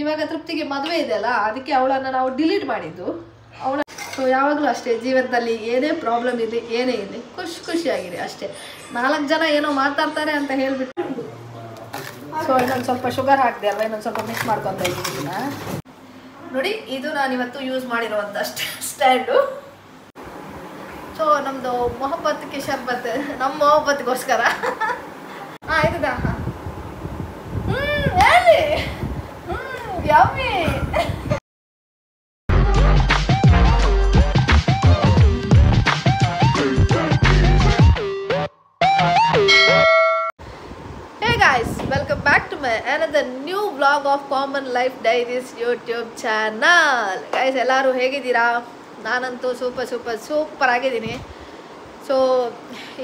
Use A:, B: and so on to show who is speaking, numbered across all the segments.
A: ಇವಾಗ ತೃಪ್ತಿಗೆ ಮದುವೆ ಇದೆಯಲ್ಲ, ಅದಕ್ಕೆ ಅವಳನ್ನು ನಾವು ಡಿಲೀಟ್ ಮಾಡಿದ್ದು. ಅವಳ ಸೊ ಯಾವಾಗಲೂ ಅಷ್ಟೇ, ಜೀವನದಲ್ಲಿ ಏನೇ ಪ್ರಾಬ್ಲಮ್ ಇರಲಿ ಏನೇ ಇರಲಿ ಖುಷಿಯಾಗಿರಿ ಅಷ್ಟೇ. 4 ಜನ ಏನೋ ಮಾತಾಡ್ತಾರೆ ಅಂತ ಹೇಳಿಬಿಟ್ಟು. ಸೊ ಇನ್ನೊಂದು ಸ್ವಲ್ಪ ಶುಗರ್ ಹಾಕಿದೆ ಅಲ್ವಾ, ಇನ್ನೊಂದು ಸ್ವಲ್ಪ ಮಿಕ್ಸ್ ಮಾಡ್ಕೊತಾ ಇದ್ದೀನಿ. ನೋಡಿ, ಇದು ನಾನು ಇವತ್ತು ಯೂಸ್ ಮಾಡಿರುವಂಥ ಸ್ಟ್ಯಾಂಡು. ಸೊ ನಮ್ಮದು ಮೊಹಬ್ಬತ್ಗೆ ಶರ್ಬತ್, ನಮ್ಮ ಮೊಹಬ್ಬತ್ಗೋಸ್ಕರ. ಆಯ್ತದಾ? ಹೇಳಿ. Yummy. Welcome back to my another new vlog of Common Life Diaries YouTube channel. Guys, ಎಲ್ಲರೂ ಹೇಗಿದ್ದೀರಾ? ನಾನಂತೂ ಸೂಪರ್ ಆಗಿದ್ದೀನಿ. ಸೊ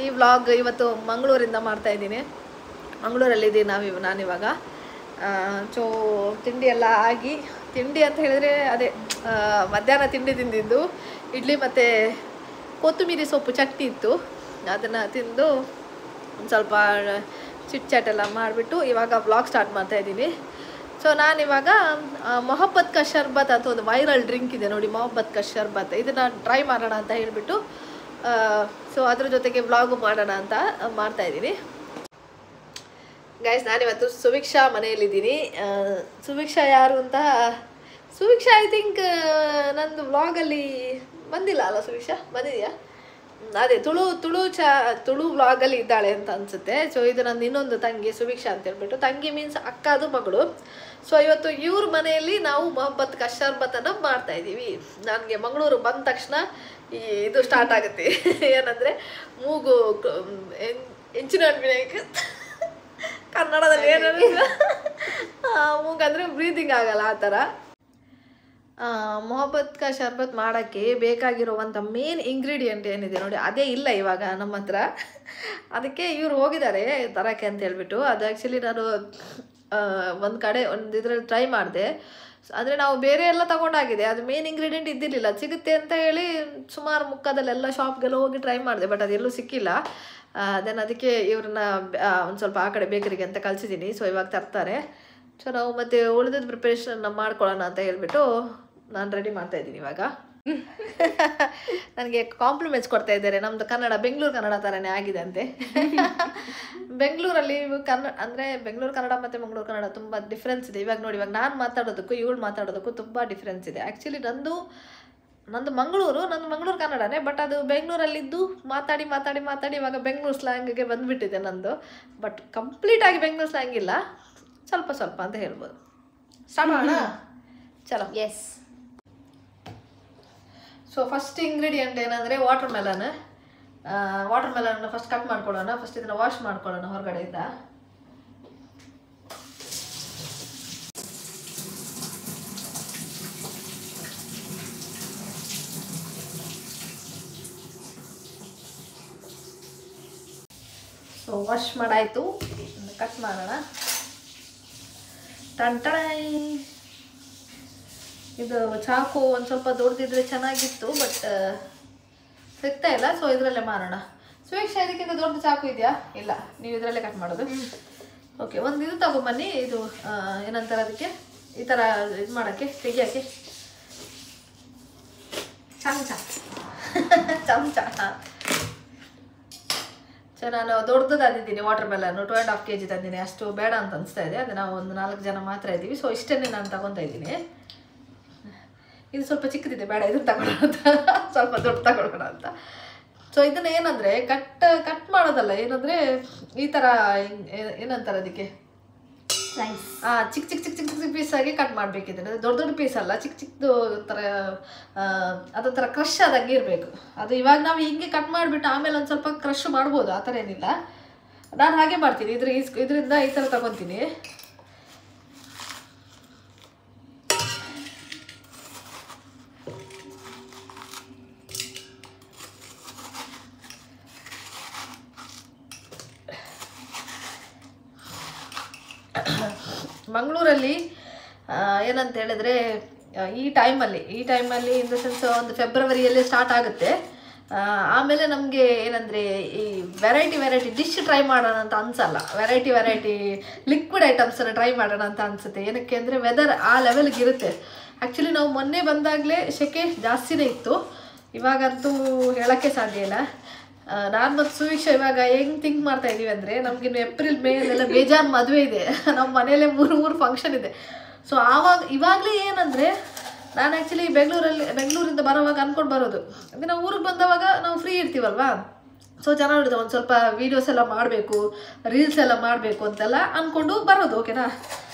A: ಈ ವ್ಲಾಗ್ ಇವತ್ತು ಮಂಗಳೂರಿಂದ ಮಾಡ್ತಾ ಇದ್ದೀನಿ. ಮಂಗಳೂರಲ್ಲಿದ್ದೀನಿ ನಾನಿವಾಗ. ಸೊ ತಿಂಡಿ ಎಲ್ಲ ಆಗಿ, ತಿಂಡಿ ಅಂತ ಹೇಳಿದರೆ ಅದೇ ಮಧ್ಯಾಹ್ನ ತಿಂಡಿ ತಿಂದಿದ್ದು ಇಡ್ಲಿ ಮತ್ತು ಕೊತ್ತಂಬರಿ ಸೊಪ್ಪು ಚಟ್ನಿ ಇತ್ತು. ಅದನ್ನು ತಿಂದು ಒಂದು ಸ್ವಲ್ಪ ಚಿಟ್ ಎಲ್ಲ ಮಾಡಿಬಿಟ್ಟು ಇವಾಗ ವ್ಲಾಗ್ ಸ್ಟಾರ್ಟ್ ಮಾಡ್ತಾಯಿದ್ದೀನಿ. ಸೊ ನಾನಿವಾಗ ಮೊಹಬ್ಬತ್ ಕಾ ಶರ್ಬತ್ ಅಂತ ಒಂದು ವೈರಲ್ ಡ್ರಿಂಕ್ ಇದೆ ನೋಡಿ, ಮೊಹಬ್ಬತ್ ಕಾ ಶರ್ಬತ್. ಇದನ್ನು ಟ್ರೈ ಮಾಡೋಣ ಅಂತ ಹೇಳಿಬಿಟ್ಟು ಸೊ ಅದ್ರ ಜೊತೆಗೆ ವ್ಲಾಗು ಮಾಡೋಣ ಅಂತ ಮಾಡ್ತಾಯಿದ್ದೀನಿ. ಗೈಸ್, ನಾನಿವತ್ತು ಸುವಿಕ್ಷಾ ಮನೆಯಲ್ಲಿದ್ದೀನಿ. ಸುವಿಕ್ಷಾ ಯಾರು ಅಂತ, ಸುವಿಕ್ಷಾ ಐ ಥಿಂಕ್ ನಂದು ವ್ಲಾಗಲ್ಲಿ ಬಂದಿಲ್ಲ ಅಲ್ಲ? ಸುವಿಕ್ಷಾ ಬಂದಿದೆಯಾ? ಅದೇ ತುಳು ವ್ಲಾಗಲ್ಲಿ ಇದ್ದಾಳೆ ಅಂತ ಅನಿಸುತ್ತೆ. ಸೊ ಇದು ನನ್ನ ಇನ್ನೊಂದು ತಂಗಿ ಸುವಿಕ್ಷಾ ಅಂತ ಹೇಳ್ಬಿಟ್ಟು. ತಂಗಿ ಮೀನ್ಸ್ ಅಕ್ಕದು ಮಗಳು. ಸೊ ಇವತ್ತು ಇವ್ರ ಮನೆಯಲ್ಲಿ ನಾವು ಮೊಹಬ್ಬತ್ ಕಾ ಶರ್ಬತನ್ನು ಮಾಡ್ತಾಯಿದ್ದೀವಿ. ನನಗೆ ಮಂಗಳೂರು ಬಂದ ತಕ್ಷಣ ಇದು ಸ್ಟಾರ್ಟ್ ಆಗುತ್ತೆ. ಏನಂದರೆ ಮೂಗು ಹೆಂಚಿನ ವಿನಾಯಕ ಕನ್ನಡದಲ್ಲಿ ಏನಂದ್ರೆ ಮೂಗಂದರೆ ಬ್ರೀದಿಂಗ್ ಆಗಲ್ಲ, ಆ ಥರ. ಮೊಹಬ್ಬತ್ ಕಾ ಶರ್ಬತ್ ಮಾಡೋಕ್ಕೆ ಬೇಕಾಗಿರುವಂಥ ಮೇನ್ ಇಂಗ್ರೀಡಿಯೆಂಟ್ ಏನಿದೆ ನೋಡಿ, ಅದೇ ಇಲ್ಲ ಇವಾಗ ನಮ್ಮ ಹತ್ರ. ಅದಕ್ಕೆ ಇವ್ರು ಹೋಗಿದ್ದಾರೆ ತರೋಕ್ಕೆ ಅಂತ ಹೇಳ್ಬಿಟ್ಟು. ಅದು ಆ್ಯಕ್ಚುಲಿ ನಾನು ಒಂದು ಕಡೆ ಒಂದು ಇದರಲ್ಲಿ ಟ್ರೈ ಮಾಡಿದೆ. ಅಂದರೆ ನಾವು ಬೇರೆ ಎಲ್ಲ ತೊಗೊಂಡಾಗಿದೆ, ಅದು ಮೇನ್ ಇಂಗ್ರೀಡಿಯೆಂಟ್ ಇದ್ದಿರಲಿಲ್ಲ. ಸಿಗುತ್ತೆ ಅಂತ ಹೇಳಿ ಸುಮಾರು ಮುಖದಲ್ಲೆಲ್ಲ ಶಾಪ್ಗೆಲ್ಲ ಹೋಗಿ ಟ್ರೈ ಮಾಡಿದೆ, ಬಟ್ ಅದೆಲ್ಲೂ ಸಿಕ್ಕಿಲ್ಲ. ದೆನ್ ಅದಕ್ಕೆ ಇವ್ರನ್ನ ಒಂದು ಸ್ವಲ್ಪ ಆ ಕಡೆ ಬೇಕರಿಗೆ ಅಂತ ಕಳಿಸಿದ್ದೀನಿ. ಸೊ ಇವಾಗ ತರ್ತಾರೆ. ಸೊ ನಾವು ಮತ್ತೆ ಉಳಿದದ್ದು ಪ್ರಿಪ್ರೇಷನ್ ಮಾಡ್ಕೊಳ್ಳೋಣ ಅಂತ ಹೇಳ್ಬಿಟ್ಟು ನಾನು ರೆಡಿ ಮಾಡ್ತಾಯಿದ್ದೀನಿ ಇವಾಗ. ನನಗೆ ಕಾಂಪ್ಲಿಮೆಂಟ್ಸ್ ಕೊಡ್ತಾ ಇದ್ದಾರೆ. ನಮ್ಮದು ಕನ್ನಡ ಬೆಂಗಳೂರು ಕನ್ನಡ ಥರನೇ ಆಗಿದೆ ಅಂತೆ. ಬೆಂಗಳೂರಲ್ಲಿ ಅಂದರೆ ಬೆಂಗಳೂರು ಕನ್ನಡ ಮತ್ತು ಮಂಗಳೂರು ಕನ್ನಡ ತುಂಬ ಡಿಫ್ರೆನ್ಸ್ ಇದೆ. ಇವಾಗ ನೋಡಿ, ಇವಾಗ ನಾನು ಮಾತಾಡೋದಕ್ಕೂ ಇವಳು ಮಾತಾಡೋದಕ್ಕೂ ತುಂಬ ಡಿಫ್ರೆನ್ಸ್ ಇದೆ. ಆ್ಯಕ್ಚುಲಿ ನಂದು ಮಂಗಳೂರು ಕನ್ನಡನೇ, ಬಟ್ ಅದು ಬೆಂಗಳೂರಲ್ಲಿದ್ದು ಮಾತಾಡಿ ಇವಾಗ ಬೆಂಗಳೂರು ಸ್ಲ್ಯಾಂಗ್ಗೆ ಬಂದುಬಿಟ್ಟಿದೆ ನಂದು. ಬಟ್ ಕಂಪ್ಲೀಟಾಗಿ ಬೆಂಗಳೂರು ಸ್ಲ್ಯಾಂಗ್ ಇಲ್ಲ, ಸ್ವಲ್ಪ ಅಂತ ಹೇಳ್ಬೋದು. ಸ್ಟಾರ್ಟ್ ಮಾಡೋಣ? ಚಲೋ. ಎಸ್. ಸೊ ಫಸ್ಟ್ ಇಂಗ್ರೀಡಿಯೆಂಟ್ ಏನಂದರೆ ವಾಟರ್ ಮೆಲನ್ ಫಸ್ಟ್ ಕಟ್ ಮಾಡ್ಕೊಳ್ಳೋಣ. ಫಸ್ಟ್ ಇದನ್ನು ವಾಶ್ ಮಾಡ್ಕೊಳ್ಳೋಣ ಹೊರಗಡೆಯಿಂದ. ಸೊ ವಾಶ್ ಮಾಡಾಯಿತು, ಕಟ್ ಮಾಡೋಣ. ಟಂಟಣೈ. ಇದು ಚಾಕು ಒಂದು ಸ್ವಲ್ಪ ದೊಡ್ಡದಿದ್ರೆ ಚೆನ್ನಾಗಿತ್ತು, ಬಟ್ ಸಿಗ್ತಾ ಇಲ್ಲ. ಸೊ ಇದರಲ್ಲೇ ಮಾಡೋಣ. ಸುವೇಕ್ಷ, ಇದಕ್ಕಿಂತ ದೊಡ್ಡ ಚಾಕು ಇದೆಯಾ? ಇಲ್ಲ, ನೀವು ಇದರಲ್ಲೇ ಕಟ್ ಮಾಡೋದು. ಓಕೆ, ಒಂದು ಇದು ತಗೊಂಬನ್ನಿ. ಇದು ಏನಂತಾರೆ ಅದಕ್ಕೆ, ಈ ಥರ ಇದು ಮಾಡೋಕ್ಕೆ, ತೆಗಿಯೋಕ್ಕೆ ಚಮಚ. ಸೊ ನಾನು ದೊಡ್ಡದು ತಂದಿದ್ದೀನಿ ವಾಟರ್ ಮೆಲನ್, 2.5 kg ತಂದಿದ್ದೀನಿ. ಅಷ್ಟು ಬೇಡ ಅಂತ ಅನಿಸ್ತಾ ಇದೆ. ಅದು ನಾವು ಒಂದು 4 ಜನ ಮಾತ್ರ ಇದ್ದೀವಿ. ಸೊ ಇಷ್ಟನ್ನೇ ನಾನು ತಗೊತಾ ಇದ್ದೀನಿ. ಇದು ಸ್ವಲ್ಪ ಚಿಕ್ಕದಿದೆ, ಬೇಡ ಇದನ್ನು ತಗೊಳ್ಳೋಣ ಅಂತ, ಸ್ವಲ್ಪ ದೊಡ್ಡ ತಗೊಳ್ಳೋಣ ಅಂತ. ಸೊ ಇದನ್ನು ಏನಂದರೆ ಕಟ್ ಮಾಡೋದಲ್ಲ, ಏನಂದರೆ ಈ ಥರ ಏನಂತಾರೆ ಅದಕ್ಕೆ, ಚಿಕ್ಕ ಪೀಸಾಗಿ ಕಟ್ ಮಾಡಬೇಕಿದೆ. ದೊಡ್ಡ ಪೀಸ್ ಅಲ್ಲ, ಚಿಕ್ಕದು ಥರ ಅದೊಂಥರ ಕ್ರಶ್ ಆದಂಗೆ ಇರಬೇಕು. ಅದು ಇವಾಗ ನಾವು ಹಿಂಗೆ ಕಟ್ ಮಾಡಿಬಿಟ್ಟು ಆಮೇಲೆ ಒಂದು ಸ್ವಲ್ಪ ಕ್ರಶ್ ಮಾಡ್ಬೋದು, ಆ ಥರ ಏನಿಲ್ಲ. ನಾನು ಹಾಗೆ ಮಾಡ್ತೀನಿ. ಇದರಿಂದ ಈ ಥರ ತಗೊತೀನಿ. ಮಂಗಳೂರಲ್ಲಿ ಏನಂತ ಹೇಳಿದ್ರೆ ಈ ಟೈಮಲ್ಲಿ ಇನ್ ದ ಸೆನ್ಸ್ ಒಂದು ಫೆಬ್ರವರಿಯಲ್ಲಿ ಸ್ಟಾರ್ಟ್ ಆಗುತ್ತೆ ಆಮೇಲೆ ನಮಗೆ ಏನಂದರೆ ಈ ವೆರೈಟಿ ಡಿಶ್ ಟ್ರೈ ಮಾಡೋಣ ಅಂತ ಅನ್ಸಲ್ಲ. ವೆರೈಟಿ ಲಿಕ್ವಿಡ್ ಐಟಮ್ಸನ್ನು ಟ್ರೈ ಮಾಡೋಣ ಅಂತ ಅನಿಸುತ್ತೆ. ಏನಕ್ಕೆ ಅಂದರೆ ವೆದರ್ ಆ ಲೆವೆಲ್ಗೆ ಇರುತ್ತೆ. ಆ್ಯಕ್ಚುಲಿ ನಾವು ಮೊನ್ನೆ ಬಂದಾಗಲೇ ಸೆಕೆ ಜಾಸ್ತಿನೇ ಇತ್ತು. ಇವಾಗಂತೂ ಹೇಳೋಕ್ಕೆ ಸಾಧ್ಯ ಇಲ್ಲ. ನಾನು ಮತ್ತು ಸುವೀಕ್ಷ ಇವಾಗ ಹೆಂಗೆ ಥಿಂಕ್ ಮಾಡ್ತಾ ಇದ್ದೀವಿ ಅಂದರೆ, ನಮಗಿನ್ನು ಏಪ್ರಿಲ್ ಮೇ ಅದೆಲ್ಲ ಬೇಜಾರು ಮದುವೆ ಇದೆ, ನಮ್ಮ ಮನೇಲೆ ಮೂರು ಫಂಕ್ಷನ್ ಇದೆ. ಸೊ ಇವಾಗಲೇ ಏನಂದರೆ, ನಾನು ಆ್ಯಕ್ಚುಲಿ ಬೆಂಗಳೂರಿಂದ ಬರೋವಾಗ ಅಂದ್ಕೊಂಡು ಬರೋದು ಅಂದರೆ, ನಾವು ಊರಿಗೆ ಬಂದವಾಗ ನಾವು ಫ್ರೀ ಇರ್ತೀವಲ್ವಾ, ಸೊ ಚೆನ್ನಾಗಿರುತ್ತೆ, ಒಂದು ಸ್ವಲ್ಪ ವೀಡಿಯೋಸ್ ಎಲ್ಲ ಮಾಡಬೇಕು, ರೀಲ್ಸ್ ಎಲ್ಲ ಮಾಡಬೇಕು ಅಂತೆಲ್ಲ ಅಂದ್ಕೊಂಡು ಬರೋದು. ಓಕೆನಾ,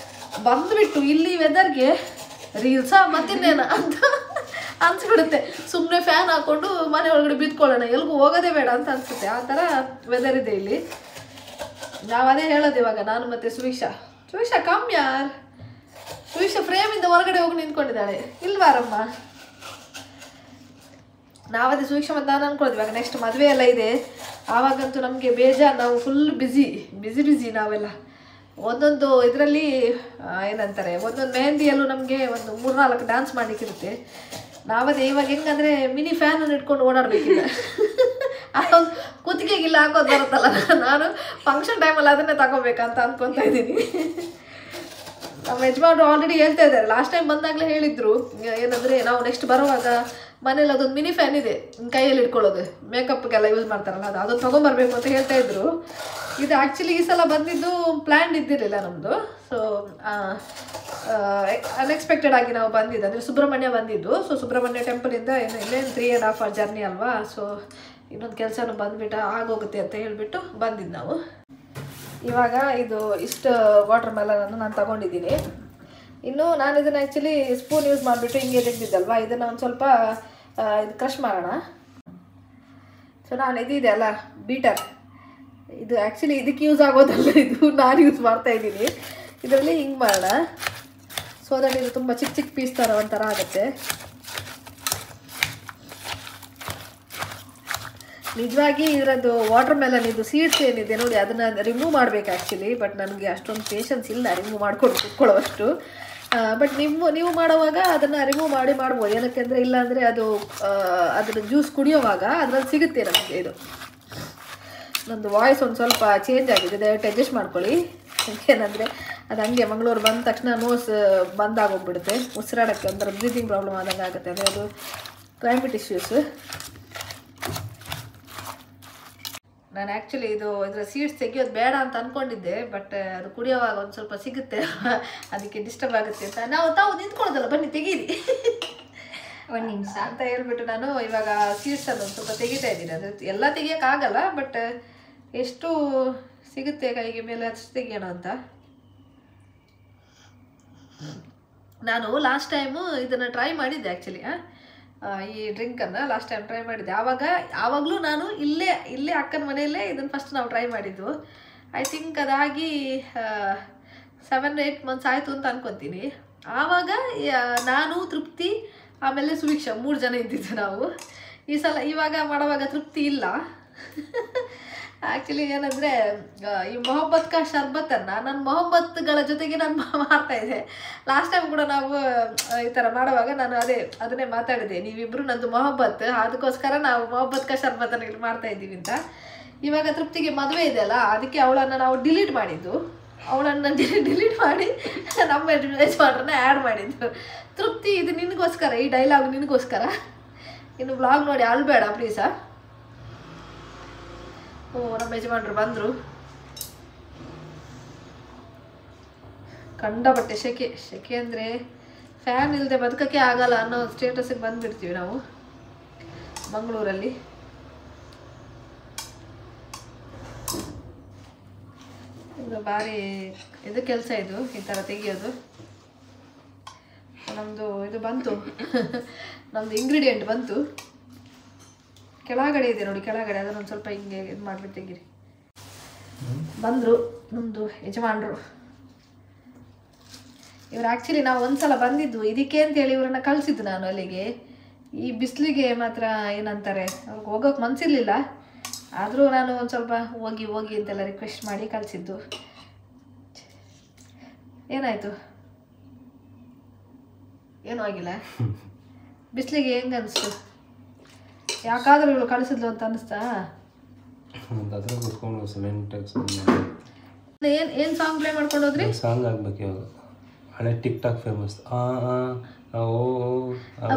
A: ಬಂದುಬಿಟ್ಟು ಇಲ್ಲಿ ವೆದರ್ಗೆ ರೀಲ್ಸಾ ಮತ್ತಿನ್ನೇನ ಅಂತ ಅನ್ಸ್ಬಿಡುತ್ತೆ. ಸುಮ್ಮನೆ ಫ್ಯಾನ್ ಹಾಕ್ಕೊಂಡು ಮನೆ ಒಳಗಡೆ ಬಿದ್ಕೊಳ್ಳೋಣ, ಎಲ್ಗೂ ಹೋಗೋದೇ ಬೇಡ ಅಂತ ಅನಿಸುತ್ತೆ. ಆ ಥರ ವೆದರ್ ಇದೆ ಇಲ್ಲಿ. ನಾವು ಅದೇ ಹೇಳೋದು ಇವಾಗ, ನಾನು ಮತ್ತು ಸುವೀಕ್ಷ ಕಮ್ಮಿ ಯಾರ್, ಸುವೀಕ್ಷ ಫ್ರೇಮಿಂದ ಹೊರಗಡೆ ಹೋಗಿ ನಿಂತ್ಕೊಂಡಿದ್ದಾಳೆ, ಇಲ್ವಾರಮ್ಮ. ನಾವದೇ ಸುವೀಕ್ಷ ಮತ್ತು ನಾನು ಅಂದ್ಕೊಳ್ತೀವಿ, ಇವಾಗ ನೆಕ್ಸ್ಟ್ ಮದುವೆ ಎಲ್ಲ ಇದೆ, ಆವಾಗಂತೂ ನಮಗೆ ಬೇಜಾರು, ನಾವು ಫುಲ್ ಬ್ಯುಸಿ ನಾವೆಲ್ಲ. ಒಂದೊಂದು ಇದರಲ್ಲಿ ಏನಂತಾರೆ, ಒಂದೊಂದು ಮೆಹಂದಿಯಲ್ಲೂ ನಮಗೆ ಒಂದು 3-4 ಡ್ಯಾನ್ಸ್ ಮಾಡಲಿಕ್ಕಿರುತ್ತೆ. ನಾವದೇ ಇವಾಗ ಹೆಂಗಂದರೆ ಮಿನಿ ಫ್ಯಾನನ್ನು ಇಟ್ಕೊಂಡು ಓಡಾಡಬೇಕಿಲ್ಲ, ಅದೊಂದು ಕುತ್ತಿಗೆಗಿಲ್ಲ ಹಾಕೋದು ಬರುತ್ತಲ್ಲ. ನಾನು ಫಂಕ್ಷನ್ ಟೈಮಲ್ಲಿ ಅದನ್ನೇ ತಗೋಬೇಕಂತ ಅಂದ್ಕೊತಾ ಇದ್ದೀನಿ. ನಮ್ಮ ಯಜಮಾನ್ರು ಆಲ್ರೆಡಿ ಹೇಳ್ತಾ ಇದ್ದಾರೆ, ಲಾಸ್ಟ್ ಟೈಮ್ ಬಂದಾಗಲೇ ಹೇಳಿದ್ರು ಏನಂದರೆ, ನಾವು ನೆಕ್ಸ್ಟ್ ಬರುವಾಗ ಮನೇಲಿ ಅದೊಂದು ಮಿನಿ ಫ್ಯಾನ್ ಇದೆ ಕೈಯಲ್ಲಿ ಇಟ್ಕೊಳ್ಳೋದು, ಮೇಕಪ್ಗೆಲ್ಲ ಯೂಸ್ ಮಾಡ್ತಾರಲ್ಲ, ಅದನ್ನು ತೊಗೊಂಬರ್ಬೇಕು ಅಂತ ಹೇಳ್ತಾ ಇದ್ರು. ಇದು ಆ್ಯಕ್ಚುಲಿ ಈ ಸಲ ಬಂದಿದ್ದು ಪ್ಲ್ಯಾನ್ ಇದ್ದಿರಲಿಲ್ಲ ನಮ್ಮದು. ಸೊ ಅನ್ಎಕ್ಸ್ಪೆಕ್ಟೆಡ್ ಆಗಿ ನಾವು ಬಂದಿದ್ದು, ಅಂದರೆ ಸುಬ್ರಹ್ಮಣ್ಯ ಬಂದಿದ್ದು. ಸೊ ಸುಬ್ರಹ್ಮಣ್ಯ ಟೆಂಪಲಿಂದ ಇನ್ನೇನು 3.5 hour ಜರ್ನಿ ಅಲ್ವಾ, ಸೊ ಇನ್ನೊಂದು ಕೆಲಸನೂ ಬಂದುಬಿಟ್ಟು ಆಗೋಗುತ್ತೆ ಅಂತ ಹೇಳಿಬಿಟ್ಟು ಬಂದಿದ್ದು ನಾವು. ಇವಾಗ ಇದು ಇಷ್ಟು ವಾಟರ್ ಮೆಲನನ್ನು ನಾನು ತಗೊಂಡಿದ್ದೀನಿ. ಇನ್ನು ನಾನು ಇದನ್ನು ಆ್ಯಕ್ಚುಲಿ ಸ್ಪೂನ್ ಯೂಸ್ ಮಾಡಿಬಿಟ್ಟು ಹಿಂಗೆ ತೆಗೆದಿದ್ದಲ್ವಾ, ಇದನ್ನು ಒಂದು ಸ್ವಲ್ಪ ಇದು ಕ್ರಷ್ ಮಾಡೋಣ. ಸೊ ನಾನು ಇದಿದೆ ಅಲ್ಲ ಬೀಟರ್, ಇದು ಆ್ಯಕ್ಚುಲಿ ಇದಕ್ಕೆ ಯೂಸ್ ಆಗೋದಲ್ಲ, ಇದು ನಾನು ಯೂಸ್ ಮಾಡ್ತಾ ಇದ್ದೀನಿ. ಇದರಲ್ಲಿ ಹಿಂಗೆ ಮಾಡೋಣ, ಸೊ ದಟ್ ಇದು ತುಂಬ ಚಿಕ್ಕ ಪೀಸ್ ಥರ ಒಂಥರ ಆಗುತ್ತೆ. ನಿಜವಾಗಿ ಇದರದ್ದು ವಾಟರ್ ಮೆಲನ್ ಇದು ಸೀಡ್ಸ್ ಏನಿದೆ ನೋಡಿ, ಅದನ್ನು ರಿಮೂವ್ ಮಾಡಬೇಕು ಆ್ಯಕ್ಚುಲಿ. ಬಟ್ ನನಗೆ ಅಷ್ಟೊಂದು ಪೇಷನ್ಸ್ ಇಲ್ಲ ರಿಮೂವ್ ಮಾಡ್ಕೊಂಡು ಕುತ್ಕೊಳ್ಳೋಷ್ಟು. ಬಟ್ ನೀವು ಮಾಡುವಾಗ ಅದನ್ನು ರಿಮೂವ್ ಮಾಡ್ಬೋದು. ಏನಕ್ಕೆ ಅಂದರೆ, ಇಲ್ಲಾಂದರೆ ಅದು ಅದರ ಜ್ಯೂಸ್ ಕುಡಿಯೋವಾಗ ಅದರಲ್ಲಿ ಸಿಗುತ್ತೆ ನಮಗೆ. ಇದು ನಂದು ವಾಯ್ಸ್ ಒಂದು ಸ್ವಲ್ಪ ಚೇಂಜ್ ಆಗಿದೆ, ದಯವಿಟ್ಟು ಅಡ್ಜಸ್ಟ್ ಮಾಡ್ಕೊಳ್ಳಿ. ಏನಂದರೆ ಅದು ಹಂಗೆ ಮಂಗಳೂರು ಬಂದ ತಕ್ಷಣ ನೋಸ್ ಬಂದಾಗೋಗ್ಬಿಡುತ್ತೆ, ಉಸಿರಾಡೋಕ್ಕೆ ಒಂಥರ ಬ್ರೀತಿಂಗ್ ಪ್ರಾಬ್ಲಮ್ ಆದಂಗೆ ಆಗುತ್ತೆ. ಅಂದರೆ ಅದು ಕ್ಲೈಮೇಟ್ ಇಶ್ಯೂಸ್. ನಾನು ಆ್ಯಕ್ಚುಲಿ ಇದರ ಸೀಡ್ಸ್ ತೆಗಿಯೋದು ಬೇಡ ಅಂತ ಅಂದ್ಕೊಂಡಿದ್ದೆ, ಬಟ್ ಅದು ಕುಡಿಯೋವಾಗ ಒಂದು ಸ್ವಲ್ಪ ಸಿಗುತ್ತೆ, ಅದಕ್ಕೆ ಡಿಸ್ಟರ್ಬ್ ಆಗುತ್ತೆ ಅಂತ ತಾವು ನಿಂತ್ಕೊಳ್ಳೋದಲ್ಲ, ಬನ್ನಿ ತೆಗೀರಿ ಒಂದು ನಿಮಿಷ ಅಂತ ಹೇಳ್ಬಿಟ್ಟು ನಾನು ಇವಾಗ ಸೀಡ್ಸನ್ನು ಒಂದು ಸ್ವಲ್ಪ ತೆಗಿತಾ ಇದ್ದೀನಿ. ಅದು ಎಲ್ಲ ತೆಗಿಯೋಕ್ಕಾಗಲ್ಲ, ಬಟ್ ಎಷ್ಟು ಸಿಗುತ್ತೆ ಕೈಗೆ ಮೇಲೆ ಅಷ್ಟು ತೆಗಿಯೋಣ ಅಂತ. ನಾನು ಲಾಸ್ಟ್ ಟೈಮು ಇದನ್ನು ಟ್ರೈ ಮಾಡಿದ್ದೆ ಆ್ಯಕ್ಚುಲಿ, ಈ ಡ್ರಿಂಕನ್ನು ಲಾಸ್ಟ್ ಟೈಮ್ ಟ್ರೈ ಮಾಡಿದ್ದೆ. ಆವಾಗಲೂ ನಾನು ಇಲ್ಲೇ ಅಕ್ಕನ ಮನೆಯಲ್ಲೇ ಇದನ್ನು ಫಸ್ಟ್ ನಾವು ಟ್ರೈ ಮಾಡಿದ್ದು. ಐ ಥಿಂಕ್ ಅದಾಗಿ 7-8 months ಆಯಿತು ಅಂತ ಅನ್ಕೊತೀನಿ. ಆವಾಗ ನಾನು, ತೃಪ್ತಿ, ಆಮೇಲೆ ಸುವೀಕ್ಷ 3 ಜನ ಇದ್ದಿದ್ದು ನಾವು. ಇವಾಗ ಮಾಡುವಾಗ ತೃಪ್ತಿ ಇಲ್ಲ. ಆ್ಯಕ್ಚುಲಿ ಏನಂದರೆ, ಈ ಮೊಹಬ್ಬತ್ ಕಾ ಶರ್ಬತ್ತನ್ನು ನನ್ನ ಮೊಹಬ್ಬತ್ಗಳ ಜೊತೆಗೆ ನಾನು ಮಾಡ್ತಾಯಿದ್ದೆ. ಲಾಸ್ಟ್ ಟೈಮ್ ಕೂಡ ನಾವು ಈ ಥರ ಮಾಡುವಾಗ ನಾನು ಅದನ್ನೇ ಮಾತಾಡಿದೆ, ನೀವಿಬ್ಬರು ನಂದು ಮೊಹಬ್ಬತ್, ಅದಕ್ಕೋಸ್ಕರ ನಾವು ಮೊಹಬ್ಬತ್ ಕಾ ಶರ್ಬತ್ತನ್ನು ಇಲ್ಲಿ ಮಾಡ್ತಾಯಿದ್ದೀವಿ ಅಂತ. ಇವಾಗ ತೃಪ್ತಿಗೆ ಮದುವೆ ಇದೆ ಅಲ್ಲ, ಅದಕ್ಕೆ ಅವಳನ್ನು ನಾವು ಡಿಲೀಟ್ ಮಾಡಿದ್ದು. ಅವಳನ್ನು ಡಿಲೀಟ್ ಮಾಡಿ ನಮ್ಮ ಯಜಮಾನ್ರನ್ನ ಆ್ಯಡ್ ಮಾಡಿದ್ದು. ತೃಪ್ತಿ, ಇದು ನಿನಗೋಸ್ಕರ, ಈ ಡೈಲಾಗ್ ನಿನಗೋಸ್ಕರ. ಇನ್ನು ವ್ಲಾಗ್ ನೋಡಿ ಅಳ್ಬೇಡ ಪ್ಲೀಸಾ. ನಮ್ಮ ಯಜಮಾನ್ರು ಬಂದರು. ಕಂಡಪಟ್ಟೆ ಸೆಕೆ ಅಂದರೆ ಫ್ಯಾನ್ ಇಲ್ಲದೆ ಬದುಕಕ್ಕೆ ಆಗಲ್ಲ ಅನ್ನೋ ಸ್ಟೇಟಸ್ಗೆ ಬಂದುಬಿಡ್ತೀವಿ ನಾವು ಮಂಗಳೂರಲ್ಲಿ. ಇದು ಭಾರಿ ಇದು ಕೆಲಸ, ಇದು ಈ ಥರ ತೆಗಿಯೋದು. ನಮ್ಮದು ಇದು ಬಂತು ನಮ್ಮದು ಇಂಗ್ರೀಡಿಯೆಂಟ್ ಬಂತು, ಕೆಳಗಡೆ ಇದೆ ನೋಡಿ, ಕೆಳಗಡೆ ಅದನ್ನೊಂದು ಸ್ವಲ್ಪ ಹಿಂಗೆ ಇದು ಮಾಡಿಬಿಟ್ಟು ತೆಗೀರಿ. ಬಂದರು ನಮ್ಮದು ಯಜಮಾನರು. ಇವರು ಆ್ಯಕ್ಚುಲಿ ನಾವು ಒಂದ್ಸಲ ಬಂದಿದ್ದು ಇದಕ್ಕೆ ಅಂತೇಳಿ ಇವರನ್ನು ಕಳಿಸಿದ್ದು ನಾನು ಅಲ್ಲಿಗೆ. ಈ ಬಿಸಿಲಿಗೆ ಮಾತ್ರ ಏನಂತಾರೆ, ಅವ್ರಿಗೆ ಹೋಗೋಕೆ ಮನಸ್ಸಿರಲಿಲ್ಲ. ಆದರೂ ನಾನು ಒಂದು ಸ್ವಲ್ಪ ಹೋಗಿ ಅಂತೆಲ್ಲ ರಿಕ್ವೆಸ್ಟ್ ಮಾಡಿ ಕಳಿಸಿದ್ದು. ಏನಾಯಿತು? ಏನೂ ಆಗಿಲ್ಲ? ಬಿಸಿಲಿಗೆ ಹೆಂಗೆ ಅನಿಸ್ತು? ಯಾಕಾದ್ರೂ ಇವಳು ಕಳಿಸಿದ್ಲು ಅಂತ ಅನಿಸ್ತಾ?
B: ಅದ್ರ ಕೂತ್ಕೊಂಡು ಸಿಮೆಂಟ್
A: ಏನು ಸಾಂಗ್ ಪ್ಲೇ ಮಾಡ್ಕೊಂಡು ಹೋದ್ರಿ?
B: ಸಾಂಗ್ ಆಗ್ಬೇಕು ಇವಾಗ. ಹಳೆ ಟಿಕ್ ಟಾಕ್ ಫೇಮಸ್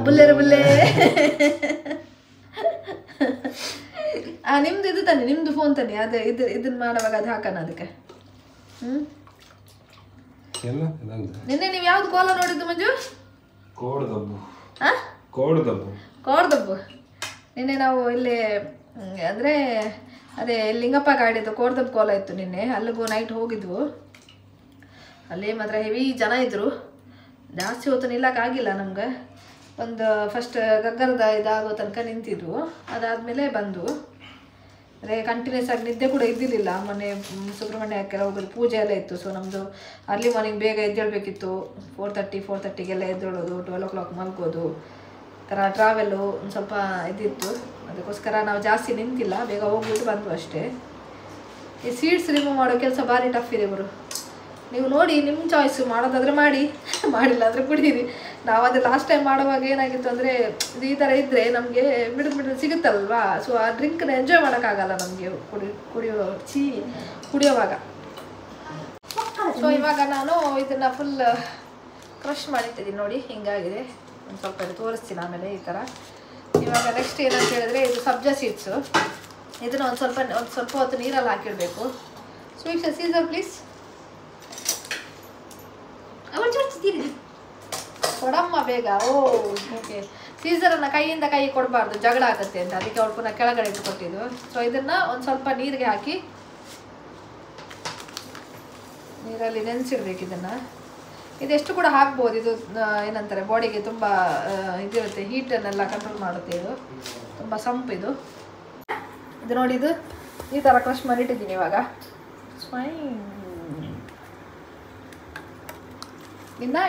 A: ಬುಲ್ಲೆರೆ ಬುಲ್ಲೆ. ನಿಮ್ದು ಇದು ತಾನೆ, ನಿಮ್ದು ಫೋನ್ ತಾನೆ, ಅದು ಇದನ್ನ ಮಾಡುವಾಗ ಅದು ಹಾಕೋಣ ಅದಕ್ಕೆ. ನಿನ್ನೆ ನೀವು ಯಾವ್ದು ಕೋಲ ನೋಡಿದ್ದು ಮಂಜು?
B: ಕೋಡ್ದಬ್ಬು.
A: ನಿನ್ನೆ ನಾವು ಇಲ್ಲಿ ಅಂದರೆ ಅದೇ ಲಿಂಗಪ್ಪ ಗಾಡಿದ್ದು ಕೋಡ್ದಬ್ಬು ಕೋಲ ಇತ್ತು ನಿನ್ನೆ. ಅಲ್ಲಿಗೂ ನೈಟ್ ಹೋಗಿದ್ವು. ಅಲ್ಲಿ ಮಾತ್ರ ಹೆವಿ ಜನ ಇದ್ದರು. ಜಾಸ್ತಿ ಹೊತ್ತು ನಿಲ್ಲಕ್ಕಾಗಿಲ್ಲ ನಮ್ಗೆ. ಒಂದು ಫಸ್ಟ್ ಗಗ್ಗರದ ಇದಾಗೋ ತನಕ ನಿಂತಿದ್ವು. ಅದಾದಮೇಲೆ ಬಂದು ಅಂದರೆ ಕಂಟಿನ್ಯೂಸ್ ಆಗಿ ನಿದ್ದೆ ಕೂಡ ಇದ್ದಿರಲಿಲ್ಲ. ಮೊನ್ನೆ ಸುಬ್ರಹ್ಮಣ್ಯಕ್ಕೆಲ್ಲ ಹೋಗೋದು, ಪೂಜೆ ಎಲ್ಲ ಇತ್ತು. ಸೊ ನಮ್ಮದು ಅರ್ಲಿ ಮಾರ್ನಿಂಗ್ ಬೇಗ ಎದ್ದೇಳಬೇಕಿತ್ತು. 4:30ಗೆಲ್ಲ ಎದ್ದೇಳೋದು, 12 o'clock ಮಲ್ಗೋದು, ಥರ ಟ್ರಾವೆಲ್ಲು ಒಂದು ಸ್ವಲ್ಪ ಇದಿತ್ತು. ಅದಕ್ಕೋಸ್ಕರ ನಾವು ಜಾಸ್ತಿ ನಿಂತಿಲ್ಲ, ಬೇಗ ಹೋಗ್ಬಿಟ್ಟು ಬಂದ್ವು ಅಷ್ಟೇ. ಈ ಸೀಡ್ಸ್ ರಿಮೂವ್ ಮಾಡೋ ಕೆಲಸ ಭಾರಿ ಟಫ್ ಇದೆ ಗುರು. ನೀವು ನೋಡಿ, ನಿಮ್ಮ ಚಾಯ್ಸು. ಮಾಡೋದಾದರೆ ಮಾಡಿ, ಮಾಡಿಲ್ಲ ಅಂದರೆ ಕುಡೀರಿ. ನಾವು ಅದು ಲಾಸ್ಟ್ ಟೈಮ್ ಮಾಡುವಾಗ ಏನಾಗಿತ್ತು ಅಂದರೆ, ಇದು ಈ ಥರ ಇದ್ದರೆ ನಮಗೆ ಬಿಡಿದು ಸಿಗುತ್ತಲ್ವಾ. ಸೊ ಆ ಡ್ರಿಂಕ್ನ ಎಂಜಾಯ್ ಮಾಡೋಕ್ಕಾಗಲ್ಲ ನಮಗೆ ಕುಡಿಯೋವಾಗ. ಸೊ ಇವಾಗ ನಾನು ಇದನ್ನು ಫುಲ್ ಕ್ರಷ್ ಮಾಡಿಟ್ಟಿದ್ದೀನಿ ನೋಡಿ, ಹಿಂಗಾಗಿದೆ. ಒಂದು ಸ್ವಲ್ಪ ಇದು ತೋರಿಸ್ತೀನಿ ಆಮೇಲೆ ಈ ಥರ. ಇವಾಗ ನೆಕ್ಸ್ಟ್ ಏನಂತ ಹೇಳಿದ್ರೆ, ಇದು ಸಬ್ಜಾ ಸೀಡ್ಸು. ಇದನ್ನು ಒಂದು ಸ್ವಲ್ಪ ಹೊತ್ತು ನೀರಲ್ಲಿ ಹಾಕಿಡಬೇಕು. ಸ್ವೀಟ್ಸ್ ಸೀಸರ್ ಪ್ಲೀಸ್ ಕೊಡಮ್ಮ ಬೇಗ. ಓಕೆ. ಸೀಸರನ್ನು ಕೈಯಿಂದ ಕೈ ಕೊಡಬಾರ್ದು, ಜಗಳ ಆಗುತ್ತೆ ಅಂತ. ಅದಕ್ಕೆ ಅವ್ಳು ಪುನಃ ಕೆಳಗಡೆ ಇಟ್ಕೊಟ್ಟಿದ್ದು. ಸೊ ಇದನ್ನು ಒಂದು ಸ್ವಲ್ಪ ನೀರಿಗೆ ಹಾಕಿ ನೀರಲ್ಲಿ ನೆನೆಸಿಡ್ಬೇಕು ಇದನ್ನು. ಇದೆಷ್ಟು ಕೂಡ ಹಾಕ್ಬೋದು. ಇದು ಏನಂತಾರೆ, ಬಾಡಿಗೆ ತುಂಬ ಇದಿರುತ್ತೆ, ಹೀಟನ್ನೆಲ್ಲ ಕಂಟ್ರೋಲ್ ಮಾಡುತ್ತೆ. ಇದು ತುಂಬ ಸಂಪಿದು. ಇದು ನೋಡಿ, ಇದು ಈ ಥರ ಕ್ರಷ್ ಮಾಡಿಟ್ಟಿದ್ದೀನಿ ಇವಾಗ.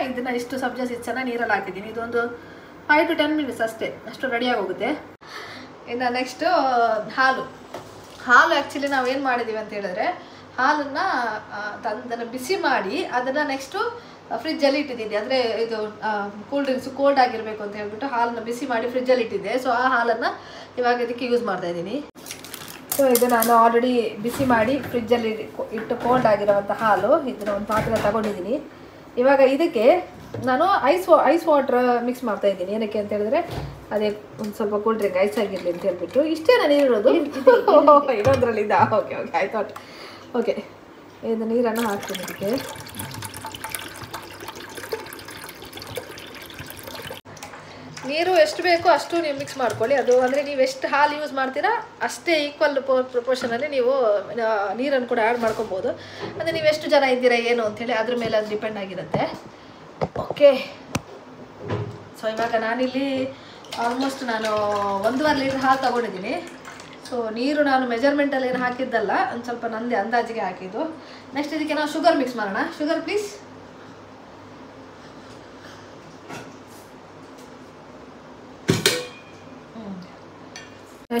A: ಇದನ್ನು ಇಷ್ಟು ಸಬ್ಜಾ ಸೀಡ್ಸನ್ನು ನೀರಲ್ಲಿ ಹಾಕಿದ್ದೀನಿ. ಇದೊಂದು 5 to 10 minutes ಅಷ್ಟೇ, ಅಷ್ಟು ರೆಡಿಯಾಗಿ ಹೋಗುತ್ತೆ. ಇನ್ನು ನೆಕ್ಸ್ಟು ಹಾಲು ಆ್ಯಕ್ಚುಲಿ ನಾವು ಏನು ಮಾಡಿದ್ದೀವಿ ಅಂತ ಹೇಳಿದ್ರೆ, ಹಾಲನ್ನು ತಂದನ್ನು ಬಿಸಿ ಮಾಡಿ ಅದನ್ನು ನೆಕ್ಸ್ಟು ಫ್ರಿಜ್ಜಲ್ಲಿ ಇಟ್ಟಿದ್ದೀನಿ. ಅಂದರೆ ಇದು ಕೂಲ್ ಡ್ರಿಂಕ್ಸು ಕೋಲ್ಡ್ ಆಗಿರಬೇಕು ಅಂತ ಹೇಳ್ಬಿಟ್ಟು ಹಾಲನ್ನು ಬಿಸಿ ಮಾಡಿ ಫ್ರಿಜ್ಜಲ್ಲಿ ಇಟ್ಟಿದ್ದೆ. ಸೊ ಆ ಹಾಲನ್ನು ಇವಾಗ ಇದಕ್ಕೆ ಯೂಸ್ ಮಾಡ್ತಾ ಇದ್ದೀನಿ. ಸೊ ಇದು ನಾನು ಆಲ್ರೆಡಿ ಬಿಸಿ ಮಾಡಿ ಫ್ರಿಜ್ಜಲ್ಲಿ ಇಟ್ಟು ಕೋಲ್ಡ್ ಆಗಿರೋವಂಥ ಹಾಲು. ಇದನ್ನು ಒಂದು ಪಾತ್ರೆ ತಗೊಂಡಿದ್ದೀನಿ. ಇವಾಗ ಇದಕ್ಕೆ ನಾನು ಐಸ್ ವಾಟ್ರ್ ಮಿಕ್ಸ್ ಮಾಡ್ತಾ ಇದ್ದೀನಿ. ಏನಕ್ಕೆ ಅಂತ ಹೇಳಿದ್ರೆ, ಅದೇ ಒಂದು ಸ್ವಲ್ಪ ಕೂಲ್ ಡ್ರಿಂಕ್ ಐಸ್ ಆಗಿರಲಿ ಅಂತ ಹೇಳ್ಬಿಟ್ಟು. ಇಷ್ಟೇ ನಾನು ನೀರಿರೋದು, ಇನ್ನೊಂದರಲ್ಲಿದ್ದ. ಓಕೆ ಆಯ್ತು. ಓಕೆ, ಇದು ನೀರನ್ನು ಹಾಕ್ತೀನಿ ಇದಕ್ಕೆ. ನೀರು ಎಷ್ಟು ಬೇಕೋ ಅಷ್ಟು ನೀವು ಮಿಕ್ಸ್ ಮಾಡ್ಕೊಳ್ಳಿ. ಅದು ಅಂದರೆ ನೀವು ಎಷ್ಟು ಹಾಲು ಯೂಸ್ ಮಾಡ್ತೀರಾ ಅಷ್ಟೇ ಈಕ್ವಲ್ ಪ್ರಪೋರ್ಷನಲ್ಲಿ ನೀವು ನೀರನ್ನು ಕೂಡ ಆ್ಯಡ್ ಮಾಡ್ಕೊಬೋದು. ಅಂದರೆ ನೀವು ಎಷ್ಟು ಜನ ಇದ್ದೀರಾ ಏನು ಅಂಥೇಳಿ ಅದ್ರ ಮೇಲೆ ಅದು ಡಿಪೆಂಡ್ ಆಗಿರುತ್ತೆ. ಓಕೆ. ಸೊ ಇವಾಗ ನಾನಿಲ್ಲಿ ಆಲ್ಮೋಸ್ಟ್ ನಾನು 1.5 ಲೀಟ್ರ್ ಹಾಲು ತೊಗೊಂಡಿದ್ದೀನಿ. ಸೊ ನೀರು ನಾನು ಮೆಜರ್ಮೆಂಟಲ್ಲಿ ಏನು ಹಾಕಿದ್ದಲ್ಲ, ಒಂದು ಸ್ವಲ್ಪ ನಂದೇ ಅಂದಾಜಿಗೆ ಹಾಕಿದ್ದು. ನೆಕ್ಸ್ಟ್ ಇದಕ್ಕೆ ನಾವು ಶುಗರ್ ಮಿಕ್ಸ್ ಮಾಡೋಣ. Sugar please.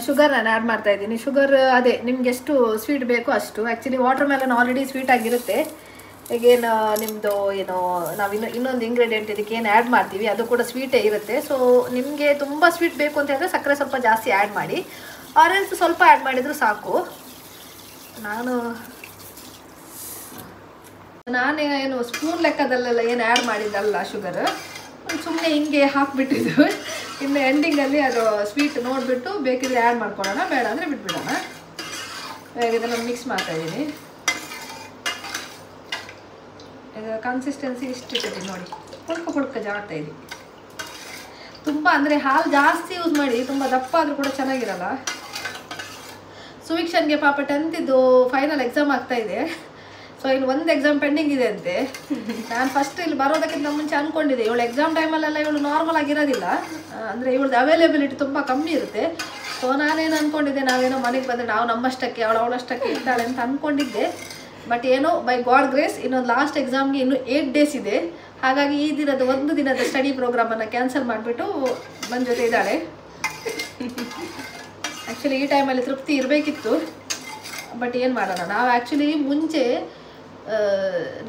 A: ಶುಗರ್ ನಾನು ಆ್ಯಡ್ ಮಾಡ್ತಾ ಇದ್ದೀನಿ. ಶುಗರ್ ಅದೇ ನಿಮ್ಗೆ ಎಷ್ಟು ಸ್ವೀಟ್ ಬೇಕೋ ಅಷ್ಟು. Actually water melon already sweet ಆಗಿರುತ್ತೆ. ಈಗೇನು ನಿಮ್ಮದು ಏನೋ ನಾವು ಇನ್ನೊಂದು ಇಂಗ್ರೀಡಿಯೆಂಟ್ ಇದಕ್ಕೆ ಏನು ಆ್ಯಡ್ ಮಾಡ್ತೀವಿ ಅದು ಕೂಡ ಸ್ವೀಟೇ ಇರುತ್ತೆ. ಸೊ ನಿಮಗೆ ತುಂಬ ಸ್ವೀಟ್ ಬೇಕು ಅಂತ ಹೇಳಿದ್ರೆ ಸಕ್ಕರೆ ಸ್ವಲ್ಪ ಜಾಸ್ತಿ ಆ್ಯಡ್ ಮಾಡಿ, ಆರೆಲ್ಸ್ ಸ್ವಲ್ಪ ಆ್ಯಡ್ ಮಾಡಿದರೂ ಸಾಕು. ನಾನೇನು ಸ್ಪೂನ್ ಲೆಕ್ಕದಲ್ಲೆಲ್ಲ ಏನು ಆ್ಯಡ್ ಮಾಡಿದ್ದಲ್ಲ ಶುಗರ್, ಸುಮ್ಮನೆ ಹಿಂಗೆ ಹಾಕ್ಬಿಟ್ಟಿದ್ದು. ಇನ್ನು ಎಂಡಿಂಗಲ್ಲಿ ಅದು ಸ್ವೀಟ್ ನೋಡಿಬಿಟ್ಟು ಬೇಕಿದ್ರೆ ಆ್ಯಡ್ ಮಾಡ್ಕೊಳ್ಳೋಣ, ಬೇಡ ಅಂದರೆ ಬಿಟ್ಬಿಡೋಣ. ಇದನ್ನು ಮಿಕ್ಸ್ ಮಾಡ್ತಾಯಿದ್ದೀನಿ. ಇದು ಕನ್ಸಿಸ್ಟೆನ್ಸಿ ಇಷ್ಟು ಇಟ್ಟಿದ್ದೀನಿ ನೋಡಿ, ಪುಡ್ಕ ಜಾಡ್ತಾ ಇದ್ದೀನಿ. ತುಂಬ ಅಂದರೆ ಹಾಲು ಜಾಸ್ತಿ ಯೂಸ್ ಮಾಡಿ ತುಂಬ ದಪ್ಪ ಆದರೂ ಕೂಡ ಚೆನ್ನಾಗಿರಲ್ಲ. ಸುವಿಕ್ಷನ್ಗೆ ಪಾಪ 10th ಫೈನಲ್ ಎಕ್ಸಾಮ್ ಆಗ್ತಾಯಿದೆ. ಸೊ ಇನ್ನು ಒಂದು ಎಕ್ಸಾಮ್ ಪೆಂಡಿಂಗ್ ಇದೆ ಅಂತೆ. ನಾನು ಫಸ್ಟ್ ಇಲ್ಲಿ ಬರೋದಕ್ಕಿಂತ ಮುಂಚೆ ಅಂದ್ಕೊಂಡಿದ್ದೆ ಇವಳು ಎಕ್ಸಾಮ್ ಟೈಮಲ್ಲೆಲ್ಲ ಇವಳು ನಾರ್ಮಲ್ ಆಗಿರೋದಿಲ್ಲ, ಅಂದರೆ ಇವಳದ್ದು ಅವೈಲೇಬಿಲಿಟಿ ತುಂಬ ಕಮ್ಮಿ ಇರುತ್ತೆ. ಸೊ ನಾನೇನು ಅಂದ್ಕೊಂಡಿದ್ದೆ, ನಾವೇನೋ ಮನೆಗೆ ಬಂದರೆ ನಾವು ನಮ್ಮಷ್ಟಕ್ಕೆ ಅವಳಷ್ಟಕ್ಕೆ ಇದ್ದಾಳೆ ಅಂತ ಅಂದ್ಕೊಂಡಿದ್ದೆ. ಬಟ್ ಏನೋ ಬೈ ಗಾಡ್ ಗ್ರೇಸ್ ಇನ್ನೊಂದು ಲಾಸ್ಟ್ ಎಕ್ಸಾಮ್ಗೆ ಇನ್ನೂ 8 days ಇದೆ. ಹಾಗಾಗಿ ಈ ಒಂದು ದಿನದ ಸ್ಟಡಿ ಪ್ರೋಗ್ರಾಮನ್ನು ಕ್ಯಾನ್ಸಲ್ ಮಾಡಿಬಿಟ್ಟು ನನ್ನ ಜೊತೆ ಇದ್ದಾಳೆ. ಆ್ಯಕ್ಚುಲಿ ಈ ಟೈಮಲ್ಲಿ ತೃಪ್ತಿ ಇರಬೇಕಿತ್ತು, ಬಟ್ ಏನು ಮಾಡೋಣ. ನಾವು ಆ್ಯಕ್ಚುಲಿ ಮುಂಚೆ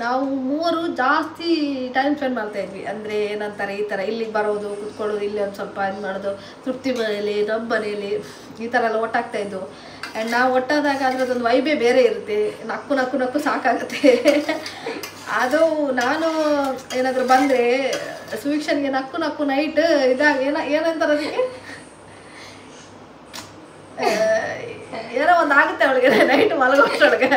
A: ನಾವು ಮೂವರು ಜಾಸ್ತಿ ಟೈಮ್ ಸ್ಪೆಂಡ್ ಮಾಡ್ತಾಯಿದ್ವಿ. ಅಂದರೆ ಏನಂತಾರೆ ಈ ಥರ ಇಲ್ಲಿಗೆ ಬರೋದು, ಕುತ್ಕೊಳ್ಳೋದು, ಇಲ್ಲಿ ಒಂದು ಸ್ವಲ್ಪ ಇದು ಮಾಡೋದು, ತೃಪ್ತಿ ಮನೆಯಲ್ಲಿ, ನಮ್ಮ ಮನೆಯಲ್ಲಿ ಈ ಥರ ಎಲ್ಲ ಒಟ್ಟಾಗ್ತಾಯಿದ್ದು. ಆ್ಯಂಡ್ ನಾವು ಒಟ್ಟಾದಾಗ ಅದರದ್ದೊಂದು ವೈಬೇ ಬೇರೆ ಇರುತ್ತೆ. ನಕ್ಕು ನಕ್ಕು ನಕ್ಕು ಸಾಕಾಗುತ್ತೆ. ಅದು ನಾನು ಏನಾದರೂ ಬಂದರೆ ಸುವೀಕ್ಷನ್ಗೆ ನಕ್ಕು ನಕ್ಕು ನೈಟ್ ಇದಾಗ ಏನಂತಾರೆ ಅದಕ್ಕೆ ಏನೋ ಒಂದು ಆಗುತ್ತೆ ಅವಳಿಗೆ ನೈಟ್ ಮಲಗೋಷ್ಟೊಳಗೆ.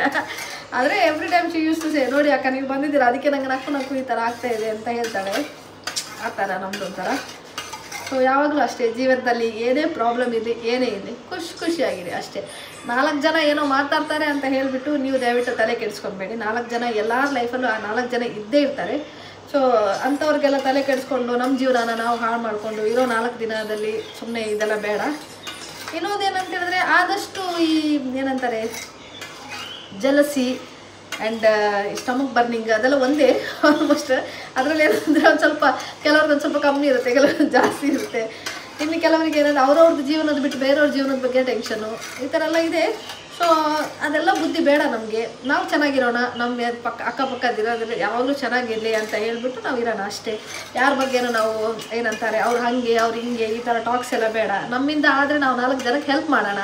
A: ಆದರೆ every time she used to say, ನೋಡಿ ಅಕ್ಕ ನೀವು ಬಂದಿದ್ದೀರಾ ಅದಕ್ಕೆ ನಂಗೆ ನಕ್ಕು ನಕ್ಕು ಈ ಥರ ಆಗ್ತಾ ಇದೆ ಅಂತ ಹೇಳ್ತಾಳೆ. ಆ ಥರ ನಮ್ಮದು ಒಂಥರ. ಸೊ ಯಾವಾಗಲೂ ಅಷ್ಟೇ, ಜೀವನದಲ್ಲಿ ಏನೇ ಪ್ರಾಬ್ಲಮ್ ಇರಲಿ ಏನೇ ಇರಲಿ ಖುಷಿಯಾಗಿರಿ ಅಷ್ಟೇ. 4 ಜನ ಏನೋ ಮಾತಾಡ್ತಾರೆ ಅಂತ ಹೇಳಿಬಿಟ್ಟು ನೀವು ದಯವಿಟ್ಟು ತಲೆ ಕೆಡಿಸ್ಕೊಬೇಡಿ. 4 ಜನ ಎಲ್ಲರ ಲೈಫಲ್ಲೂ ಆ 4 ಜನ ಇದ್ದೇ ಇರ್ತಾರೆ. ಸೊ ಅಂಥವ್ರಿಗೆಲ್ಲ ತಲೆ ಕೆಡಿಸ್ಕೊಂಡು ನಮ್ಮ ಜೀವನನ ನಾವು ಹಾಳು ಮಾಡಿಕೊಂಡು ಇರೋ 4 ದಿನದಲ್ಲಿ ಸುಮ್ಮನೆ ಇದೆಲ್ಲ ಬೇಡ. ಇನ್ನೊಂದೇನಂತ ಹೇಳಿದ್ರೆ ಆದಷ್ಟು ಈ ಏನಂತಾರೆ ಜಲಸಿ ಆ್ಯಂಡ್ ಸ್ಟಮಕ್ ಬರ್ನಿಂಗ್ ಅದೆಲ್ಲ ಒಂದೇ ಆಲ್ಮೋಸ್ಟ್. ಅದರಲ್ಲಿ ಏನಂದರೆ ಒಂದು ಸ್ವಲ್ಪ ಕೆಲವ್ರಿಗೆ ಒಂದು ಸ್ವಲ್ಪ ಕಮ್ಮಿ ಇರುತ್ತೆ, ಕೆಲವ್ರಿಗೆ ಜಾಸ್ತಿ ಇರುತ್ತೆ. ಇನ್ನು ಕೆಲವರಿಗೆ ಏನಂದರೆ ಅವ್ರವ್ರದ್ದು ಜೀವನದ ಬಿಟ್ಟು ಬೇರೆಯವ್ರ ಜೀವನದ ಬಗ್ಗೆ ಟೆನ್ಷನು ಈ ಥರ ಎಲ್ಲ ಇದೆ. ಸೊ ಅದೆಲ್ಲ ಬುದ್ಧಿ ಬೇಡ ನಮಗೆ. ನಾವು ಚೆನ್ನಾಗಿರೋಣ, ನಮ್ಮ ಅಕ್ಕಪಕ್ಕದಿರೋದ್ರೆ ಯಾವಾಗಲೂ ಚೆನ್ನಾಗಿರಲಿ ಅಂತ ಹೇಳ್ಬಿಟ್ಟು ನಾವು ಇರೋಣ ಅಷ್ಟೇ. ಯಾರ ಬಗ್ಗೆನೂ ನಾವು ಏನಂತಾರೆ ಅವ್ರು ಹಾಗೆ ಅವ್ರು ಹಿಂಗೆ ಈ ಥರ ಟಾಕ್ಸ್ ಎಲ್ಲ ಬೇಡ. ನಮ್ಮಿಂದ ಆದರೆ ನಾವು 4 ಜನಕ್ಕೆ ಹೆಲ್ಪ್ ಮಾಡೋಣ,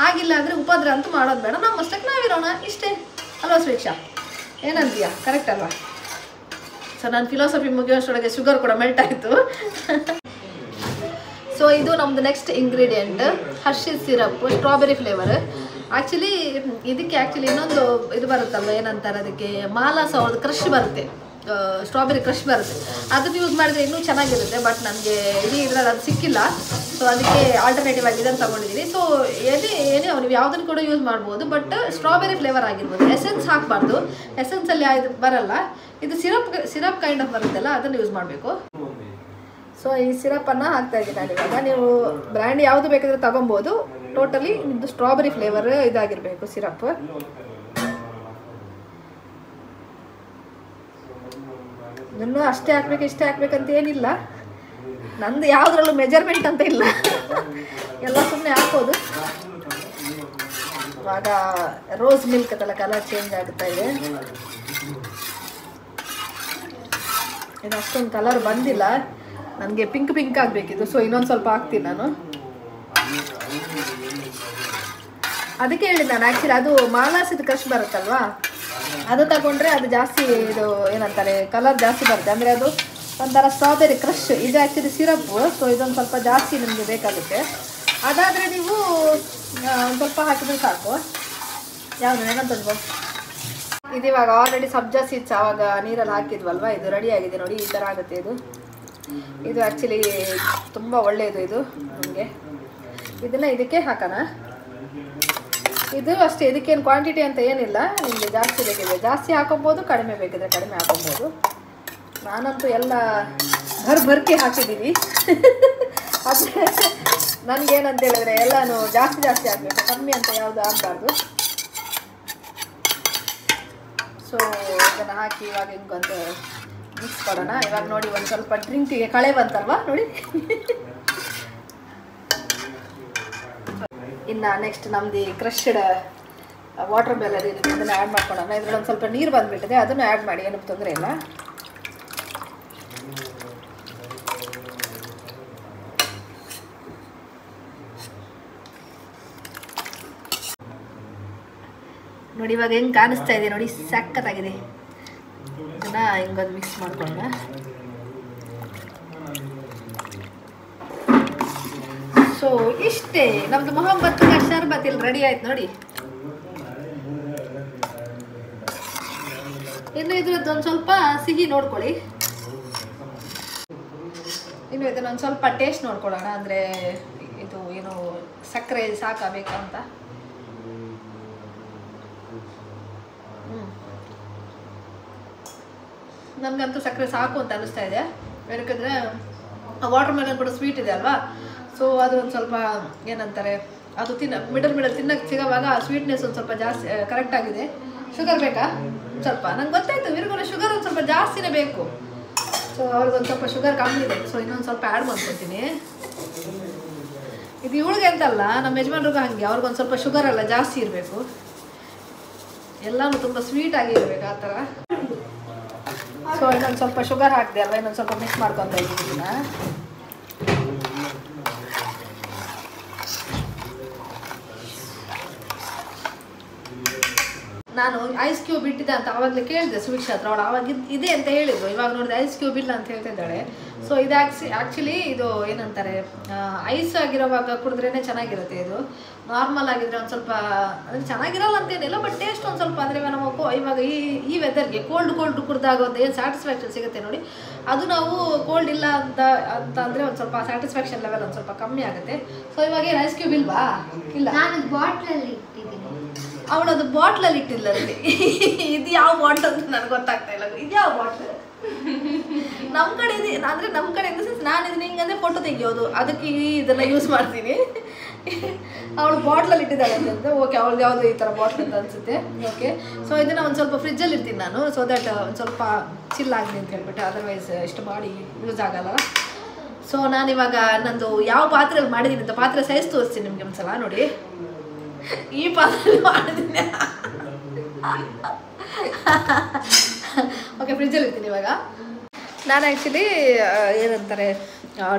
A: ಆಗಿಲ್ಲ ಅಂದರೆ ಉಪದ್ರ ಅಂತೂ ಮಾಡೋದು ಬೇಡ. ನಮ್ಮಷ್ಟಕ್ಕೆ ನಾವಿರೋಣ ಇಷ್ಟೇ ಅಲ್ವಾ ಸುವೀಕ್ಷಾ? ಏನಂತೀಯ? ಕರೆಕ್ಟ್ ಅಲ್ವಾ? ಸೊ ನಾನು ಫಿಲಾಸಫಿ ಮುಗಿಯೋಷ್ಟೊಳಗೆ ಶುಗರ್ ಕೂಡ ಮೆಲ್ಟ್ ಆಯಿತು. ಸೊ ಇದು ನಮ್ಮದು next ingredient Hershey's syrup strawberry flavour. Actually ಇದಕ್ಕೆ ಇನ್ನೊಂದು ಇದು ಬರುತ್ತಲ್ವ, ಏನಂತಾರೆ ಅದಕ್ಕೆ ಮಾಲಾಸ್ ಅವ್ರದ್ದು ಕ್ರಶ್ ಬರುತ್ತೆ, ಸ್ಟ್ರಾಬೆರಿ ಕ್ರಶ್ ಬರುತ್ತೆ. ಅದನ್ನು ಯೂಸ್ ಮಾಡಿದ್ರೆ ಇನ್ನೂ ಚೆನ್ನಾಗಿರುತ್ತೆ. ಬಟ್ ನನಗೆ ಇದರಲ್ಲಿ ಅದು ಸಿಕ್ಕಿಲ್ಲ. ಸೊ ಅದಕ್ಕೆ ಆಲ್ಟರ್ನೇಟಿವ್ ಆಗಿ ಇದನ್ನು ತೊಗೊಂಡಿದ್ದೀನಿ. ಸೊ ಏನೇ ನೀವು ಯಾವುದನ್ನು ಕೂಡ ಯೂಸ್ ಮಾಡ್ಬೋದು, ಬಟ್ ಸ್ಟ್ರಾಬೆರಿ ಫ್ಲೇವರ್ ಆಗಿರ್ಬೋದು. ಎಸೆನ್ಸ್ ಹಾಕಬಾರ್ದು, ಎಸೆನ್ಸಲ್ಲಿ ಇದು ಬರಲ್ಲ. ಇದು ಸಿರಪ್ ಕೈಂಡ್ ಆಫ್ ಬರುತ್ತಲ್ಲ ಅದನ್ನು ಯೂಸ್ ಮಾಡಬೇಕು. ಸೊ ಈ ಸಿರಪ್ಪನ್ನು ಹಾಕ್ತಾಯಿದ್ದೀನಿ ನಾನು ಇವಾಗ. ನೀವು ಬ್ರ್ಯಾಂಡ್ ಯಾವುದು ಬೇಕಾದರೆ ತೊಗೊಬೋದು. ಟೋಟಲಿ ನಿಮ್ಮದು ಸ್ಟ್ರಾಬೆರಿ ಫ್ಲೇವರ್ ಇದಾಗಿರಬೇಕು ಸಿರಪ್. ಇನ್ನೂ ಅಷ್ಟೇ ಹಾಕ್ಬೇಕು ಇಷ್ಟೇ ಹಾಕ್ಬೇಕಂತ ಏನಿಲ್ಲ. ನಂದು ಯಾವುದ್ರಲ್ಲೂ ಮೆಜರ್ಮೆಂಟ್ ಅಂತ ಇಲ್ಲ, ಎಲ್ಲ ಸುಮ್ಮನೆ ಹಾಕೋದು. ಇವಾಗ ರೋಸ್ ಮಿಲ್ಕ್ ಅದೆಲ್ಲ ಕಲರ್ ಚೇಂಜ್ ಆಗ್ತಾ ಇದೆ. ಇದು ಅಷ್ಟೊಂದು ಕಲರ್ ಬಂದಿಲ್ಲ, ನನಗೆ ಪಿಂಕ್ ಆಗಬೇಕಿತ್ತು. ಸೊ ಇನ್ನೊಂದು ಸ್ವಲ್ಪ ಹಾಕ್ತೀನಿ ನಾನು. ಅದಕ್ಕೆ ಹೇಳಿದ್ದು ನಾನು ಆ್ಯಕ್ಚುಲಿ ಅದು ಮಾಲಾಸಿದ ಕ್ರಶ್ ಬರುತ್ತಲ್ವಾ, ಅದು ತಗೊಂಡ್ರೆ ಅದು ಜಾಸ್ತಿ ಇದು ಏನಂತಾರೆ ಕಲರ್ ಜಾಸ್ತಿ ಬರುತ್ತೆ. ಅಂದರೆ ಅದು ಒಂಥರ ಸ್ಟ್ರಾಬೆರಿ ಕ್ರಶ್. ಇದು ಆ್ಯಕ್ಚುಲಿ ಸಿರಪ್ಪು. ಸೊ ಇದೊಂದು ಸ್ವಲ್ಪ ಜಾಸ್ತಿ ನಿಮಗೆ ಬೇಕಾಗುತ್ತೆ. ಅದಾದರೆ ನೀವು ಒಂದು ಸ್ವಲ್ಪ ಹಾಕಿದ್ರೆ ಸಾಕು. ಯಾವುದು ಏನಂತಂದು ಇದು ಇವಾಗ ಆಲ್ರೆಡಿ ಸಬ್ಜಾ ಸೀಡ್ಸ್ ಆವಾಗ ನೀರಲ್ಲಿ ಹಾಕಿದ್ವಲ್ವ, ಇದು ರೆಡಿ ಆಗಿದೆ ನೋಡಿ. ಈ ಥರ ಆಗುತ್ತೆ ಇದು ಆ್ಯಕ್ಚುಲಿ ತುಂಬ ಒಳ್ಳೆಯದು ಇದು ನಮಗೆ. ಇದನ್ನು ಇದಕ್ಕೆ ಹಾಕೋಣ. ಇದು ಅಷ್ಟೇ, ಇದಕ್ಕೇನು ಕ್ವಾಂಟಿಟಿ ಅಂತ ಏನಿಲ್ಲ. ನಿಮಗೆ ಜಾಸ್ತಿ ಬೇಕಿದೆ ಜಾಸ್ತಿ ಹಾಕೊಬೋದು, ಕಡಿಮೆ ಬೇಕಿದ್ರೆ ಕಡಿಮೆ ಹಾಕೊಬೋದು. ನಾನಂತೂ ಎಲ್ಲ ಭರ್ಕಿ ಹಾಕಿದ್ದೀನಿ. ಆದರೆ ನನಗೇನಂತ ಹೇಳಿದ್ರೆ ಎಲ್ಲನೂ ಜಾಸ್ತಿ ಹಾಕಬೇಕು, ಕಮ್ಮಿ ಅಂತ ಯಾವುದು ಆಗಬಾರ್ದು. ಸೊ ಇದನ್ನು ಹಾಕಿ ಇವಾಗ ಹಿಂಗೊಂದು ಮಿಕ್ಸ್ ಕೊಡೋಣ. ಇವಾಗ ನೋಡಿ ಒಂದು ಸ್ವಲ್ಪ ಡ್ರಿಂಕಿಗೆ ಕಳೆ ಬಂತಲ್ವಾ ನೋಡಿ. ಇನ್ನು ನೆಕ್ಸ್ಟ್ ನಮ್ಮದು ಕ್ರಶ್ಡ್ ವಾಟರ್ ಮೆಲನ್ ಇರುತ್ತೆ, ಅದನ್ನು ಆ್ಯಡ್ ಮಾಡ್ಕೊಳ್ಳೋಣ. ಇದರಲ್ಲಿ ಒಂದು ಸ್ವಲ್ಪ ನೀರು ಬಂದುಬಿಟ್ಟಿದೆ, ಅದನ್ನು ಆ್ಯಡ್ ಮಾಡಿ, ಏನೂ ತೊಂದರೆ ಇಲ್ಲ. ನೋಡಿ ಇವಾಗ ಹೆಂಗೆ ಕಾಣಿಸ್ತಾ ಇದೆ ನೋಡಿ, ಸಖತ್ತಾಗಿದೆ. ಇದನ್ನು ಹಿಂಗೊಂದು ಮಿಕ್ಸ್ ಮಾಡ್ಕೊಳ್ಳೋಣ. ಸೊ ಇಷ್ಟೇ ನಮ್ಮದು ಮೊಹಬ್ಬತ್ ಶರ್ಬತ್ ಇಲ್ಲಿ ರೆಡಿ ಆಯ್ತು ನೋಡಿ. ಇನ್ನು ಇದ್ರದ್ದು ಒಂದು ಸ್ವಲ್ಪ ಸಿಹಿ ನೋಡ್ಕೊಳ್ಳಿ. ಇನ್ನು ಇದನ್ನೊಂದು ಸ್ವಲ್ಪ ಟೇಸ್ಟ್ ನೋಡ್ಕೊಳ್ಳೋಣ. ಅಂದರೆ ಇದು ಏನು ಸಕ್ಕರೆ ಸಾಕಬೇಕಾ ಅಂತ. ನಮಗಂತೂ ಸಕ್ಕರೆ ಸಾಕು ಅಂತ ಅನ್ನಿಸ್ತಾ ಇದೆ. ಯಾಕಂದರೆ ವಾಟರ್ ಮೆಲನ್ ಕೂಡ ಸ್ವೀಟ್ ಇದೆ ಅಲ್ವಾ. ಸೊ ಅದು ಒಂದು ಸ್ವಲ್ಪ ಏನಂತಾರೆ ಅದು ಮಿಡಲ್ ತಿನ್ನಕ್ಕೆ ಸಿಗೋವಾಗ ಸ್ವೀಟ್ನೆಸ್ ಒಂದು ಸ್ವಲ್ಪ ಜಾಸ್ತಿ ಕರೆಕ್ಟಾಗಿದೆ. ಶುಗರ್ ಬೇಕಾ ಸ್ವಲ್ಪ? ನಂಗೆ ಗೊತ್ತಾಯಿತು ಇವ್ರಿಗೂ ಶುಗರ್ ಒಂದು ಸ್ವಲ್ಪ ಜಾಸ್ತಿನೇ ಬೇಕು. ಸೊ ಅವ್ರಿಗೊಂದು ಸ್ವಲ್ಪ ಶುಗರ್ ಕಮ್ಮಿ ಇದೆ. ಸೊ ಇನ್ನೊಂದು ಸ್ವಲ್ಪ ಆ್ಯಡ್ ಮಾಡ್ಕೊತೀನಿ. ಇದು ಇವಳಿಗೆ ಅಂತಲ್ಲ, ನಮ್ಮ ಯಜಮಾನ್ರಿಗೂ ಹಾಗೆ, ಅವ್ರಿಗೊಂದು ಸ್ವಲ್ಪ ಶುಗರ್ ಎಲ್ಲ ಜಾಸ್ತಿ ಇರಬೇಕು. ಎಲ್ಲನೂ ತುಂಬ ಸ್ವೀಟ್ ಆಗಿ ಇರಬೇಕು ಆ ಥರ. ಸೊ ಇನ್ನೊಂದು ಸ್ವಲ್ಪ ಶುಗರ್ ಹಾಕಿದೆ ಅಲ್ವಾ, ಇನ್ನೊಂದು ಸ್ವಲ್ಪ ಮಿಕ್ಸ್ ಮಾಡ್ಕೊತಾ ಇದ್ದೀನಿ. ನಾನು ಐಸ್ ಕ್ಯೂಬ್ ಇಟ್ಟಿದ್ದೆ ಅಂತ ಆವಾಗಲೇ ಕೇಳಿದೆ ಸುವಿಕ್ಷ ಹತ್ರ, ಅವಳು ಆವಾಗ ಇದೆ ಅಂತ ಹೇಳಿದ್ರು. ಇವಾಗ ನೋಡಿದೆ ಐಸ್ ಕ್ಯೂಬ್ ಇಲ್ಲ ಅಂತ ಹೇಳ್ತಾ ಇದ್ದಾಳೆ. ಸೊ ಇದು ಆ್ಯಕ್ಚುಲಿ ಇದು ಏನಂತಾರೆ, ಐಸ್ ಆಗಿರೋವಾಗ ಕುಡಿದ್ರೇ ಚೆನ್ನಾಗಿರುತ್ತೆ. ಇದು ನಾರ್ಮಲ್ ಆಗಿದ್ರೆ ಒಂದು ಸ್ವಲ್ಪ ಅಂದರೆ ಚೆನ್ನಾಗಿರಲ್ಲ ಅಂತೇನಿಲ್ಲ, ಬಟ್ ಟೇಸ್ಟ್ ಒಂದು ಸ್ವಲ್ಪ ಅಂದರೆ ನಾವು ಇವಾಗ ಈ ವೆದರ್ಗೆ ಕೋಲ್ಡ್ ಕುಡ್ದಾಗ ಒಂದು ಏನು ಸ್ಯಾಟಿಸ್ಫ್ಯಾಕ್ಷನ್ ಸಿಗುತ್ತೆ ನೋಡಿ, ಅದು ನಾವು ಕೋಲ್ಡ್ ಇಲ್ಲ ಅಂತ ಅಂದರೆ ಒಂದು ಸ್ವಲ್ಪ ಸ್ಯಾಟಿಸ್ಫ್ಯಾಕ್ಷನ್ ಲೆವೆಲ್ ಒಂದು ಸ್ವಲ್ಪ ಕಮ್ಮಿ ಆಗುತ್ತೆ. ಸೊ ಇವಾಗ ಏನು ಐಸ್ ಕ್ಯೂಬ್ ಇಲ್ವಾ? ಇಲ್ಲ,
C: ನಾನು ಬಾಟ್ಲಲ್ಲಿ ಇಟ್ಟಿದ್ದೀನಿ.
A: ಅವಳದು ಬಾಟ್ಲಲ್ಲಿ ಇಟ್ಟಿಲ್ಲ. ಇದು ಯಾವ ಬಾಟ್ಲ್ ಅಂತ ನನಗೆ ಗೊತ್ತಾಗ್ತಾ ಇಲ್ಲ. ಇದು ಯಾವ ಬಾಟ್ಲ್? ನಮ್ಮ ಕಡೆ ಇದೆ ಅಂದರೆ ನಮ್ಮ ಕಡೆ ನಾನು ಇದನ್ನ ಹಿಂಗಂದ್ರೆ ಫೋಟೋ ತೆಗಿಯೋದು, ಅದಕ್ಕೆ ಇದೆಲ್ಲ ಯೂಸ್ ಮಾಡ್ತೀನಿ. ಅವಳು ಬಾಟ್ಲಲ್ಲಿ ಇಟ್ಟಿದ್ದಾಳೆ ಅಂತ. ಓಕೆ, ಅವಳಿಗೆ ಯಾವುದು ಈ ಥರ ಬಾಟ್ಲ್ ಅಂತ ಅನಿಸುತ್ತೆ. ಓಕೆ, ಸೊ ಇದನ್ನು ಒಂದು ಸ್ವಲ್ಪ ಫ್ರಿಜ್ಜಲ್ಲಿ ಇರ್ತೀನಿ ನಾನು, ಸೊ ದಟ್ ಒಂದು ಸ್ವಲ್ಪ ಚಿಲ್ ಆಗಲಿ ಅಂತ ಹೇಳ್ಬಿಟ್ಟು, ಅದರ್ವೈಸ್ ಇಷ್ಟು ಮಾಡಿ ಯೂಸ್ ಆಗಲ್ಲ. ಸೊ ನಾನಿವಾಗ ನಂದು ಯಾವ ಪಾತ್ರೆಯಲ್ಲಿ ಮಾಡಿದ್ದೀನಿ ಅಂತ ಪಾತ್ರೆ ಸೈಜ್ ತೋರಿಸ್ತೀನಿ ನಿಮಗೆ ಒಂದ್ಸಲ ನೋಡಿ. ಈ ಪಾತ್ರೆ ಮಾಡಿದ್ದೀನಿ. ಓಕೆ, ಫ್ರಿಜ್ಜಲ್ಲಿ ಇರ್ತೀನಿ ಇವಾಗ. ನಾನು ಆ್ಯಕ್ಚುಲಿ ಏನಂತಾರೆ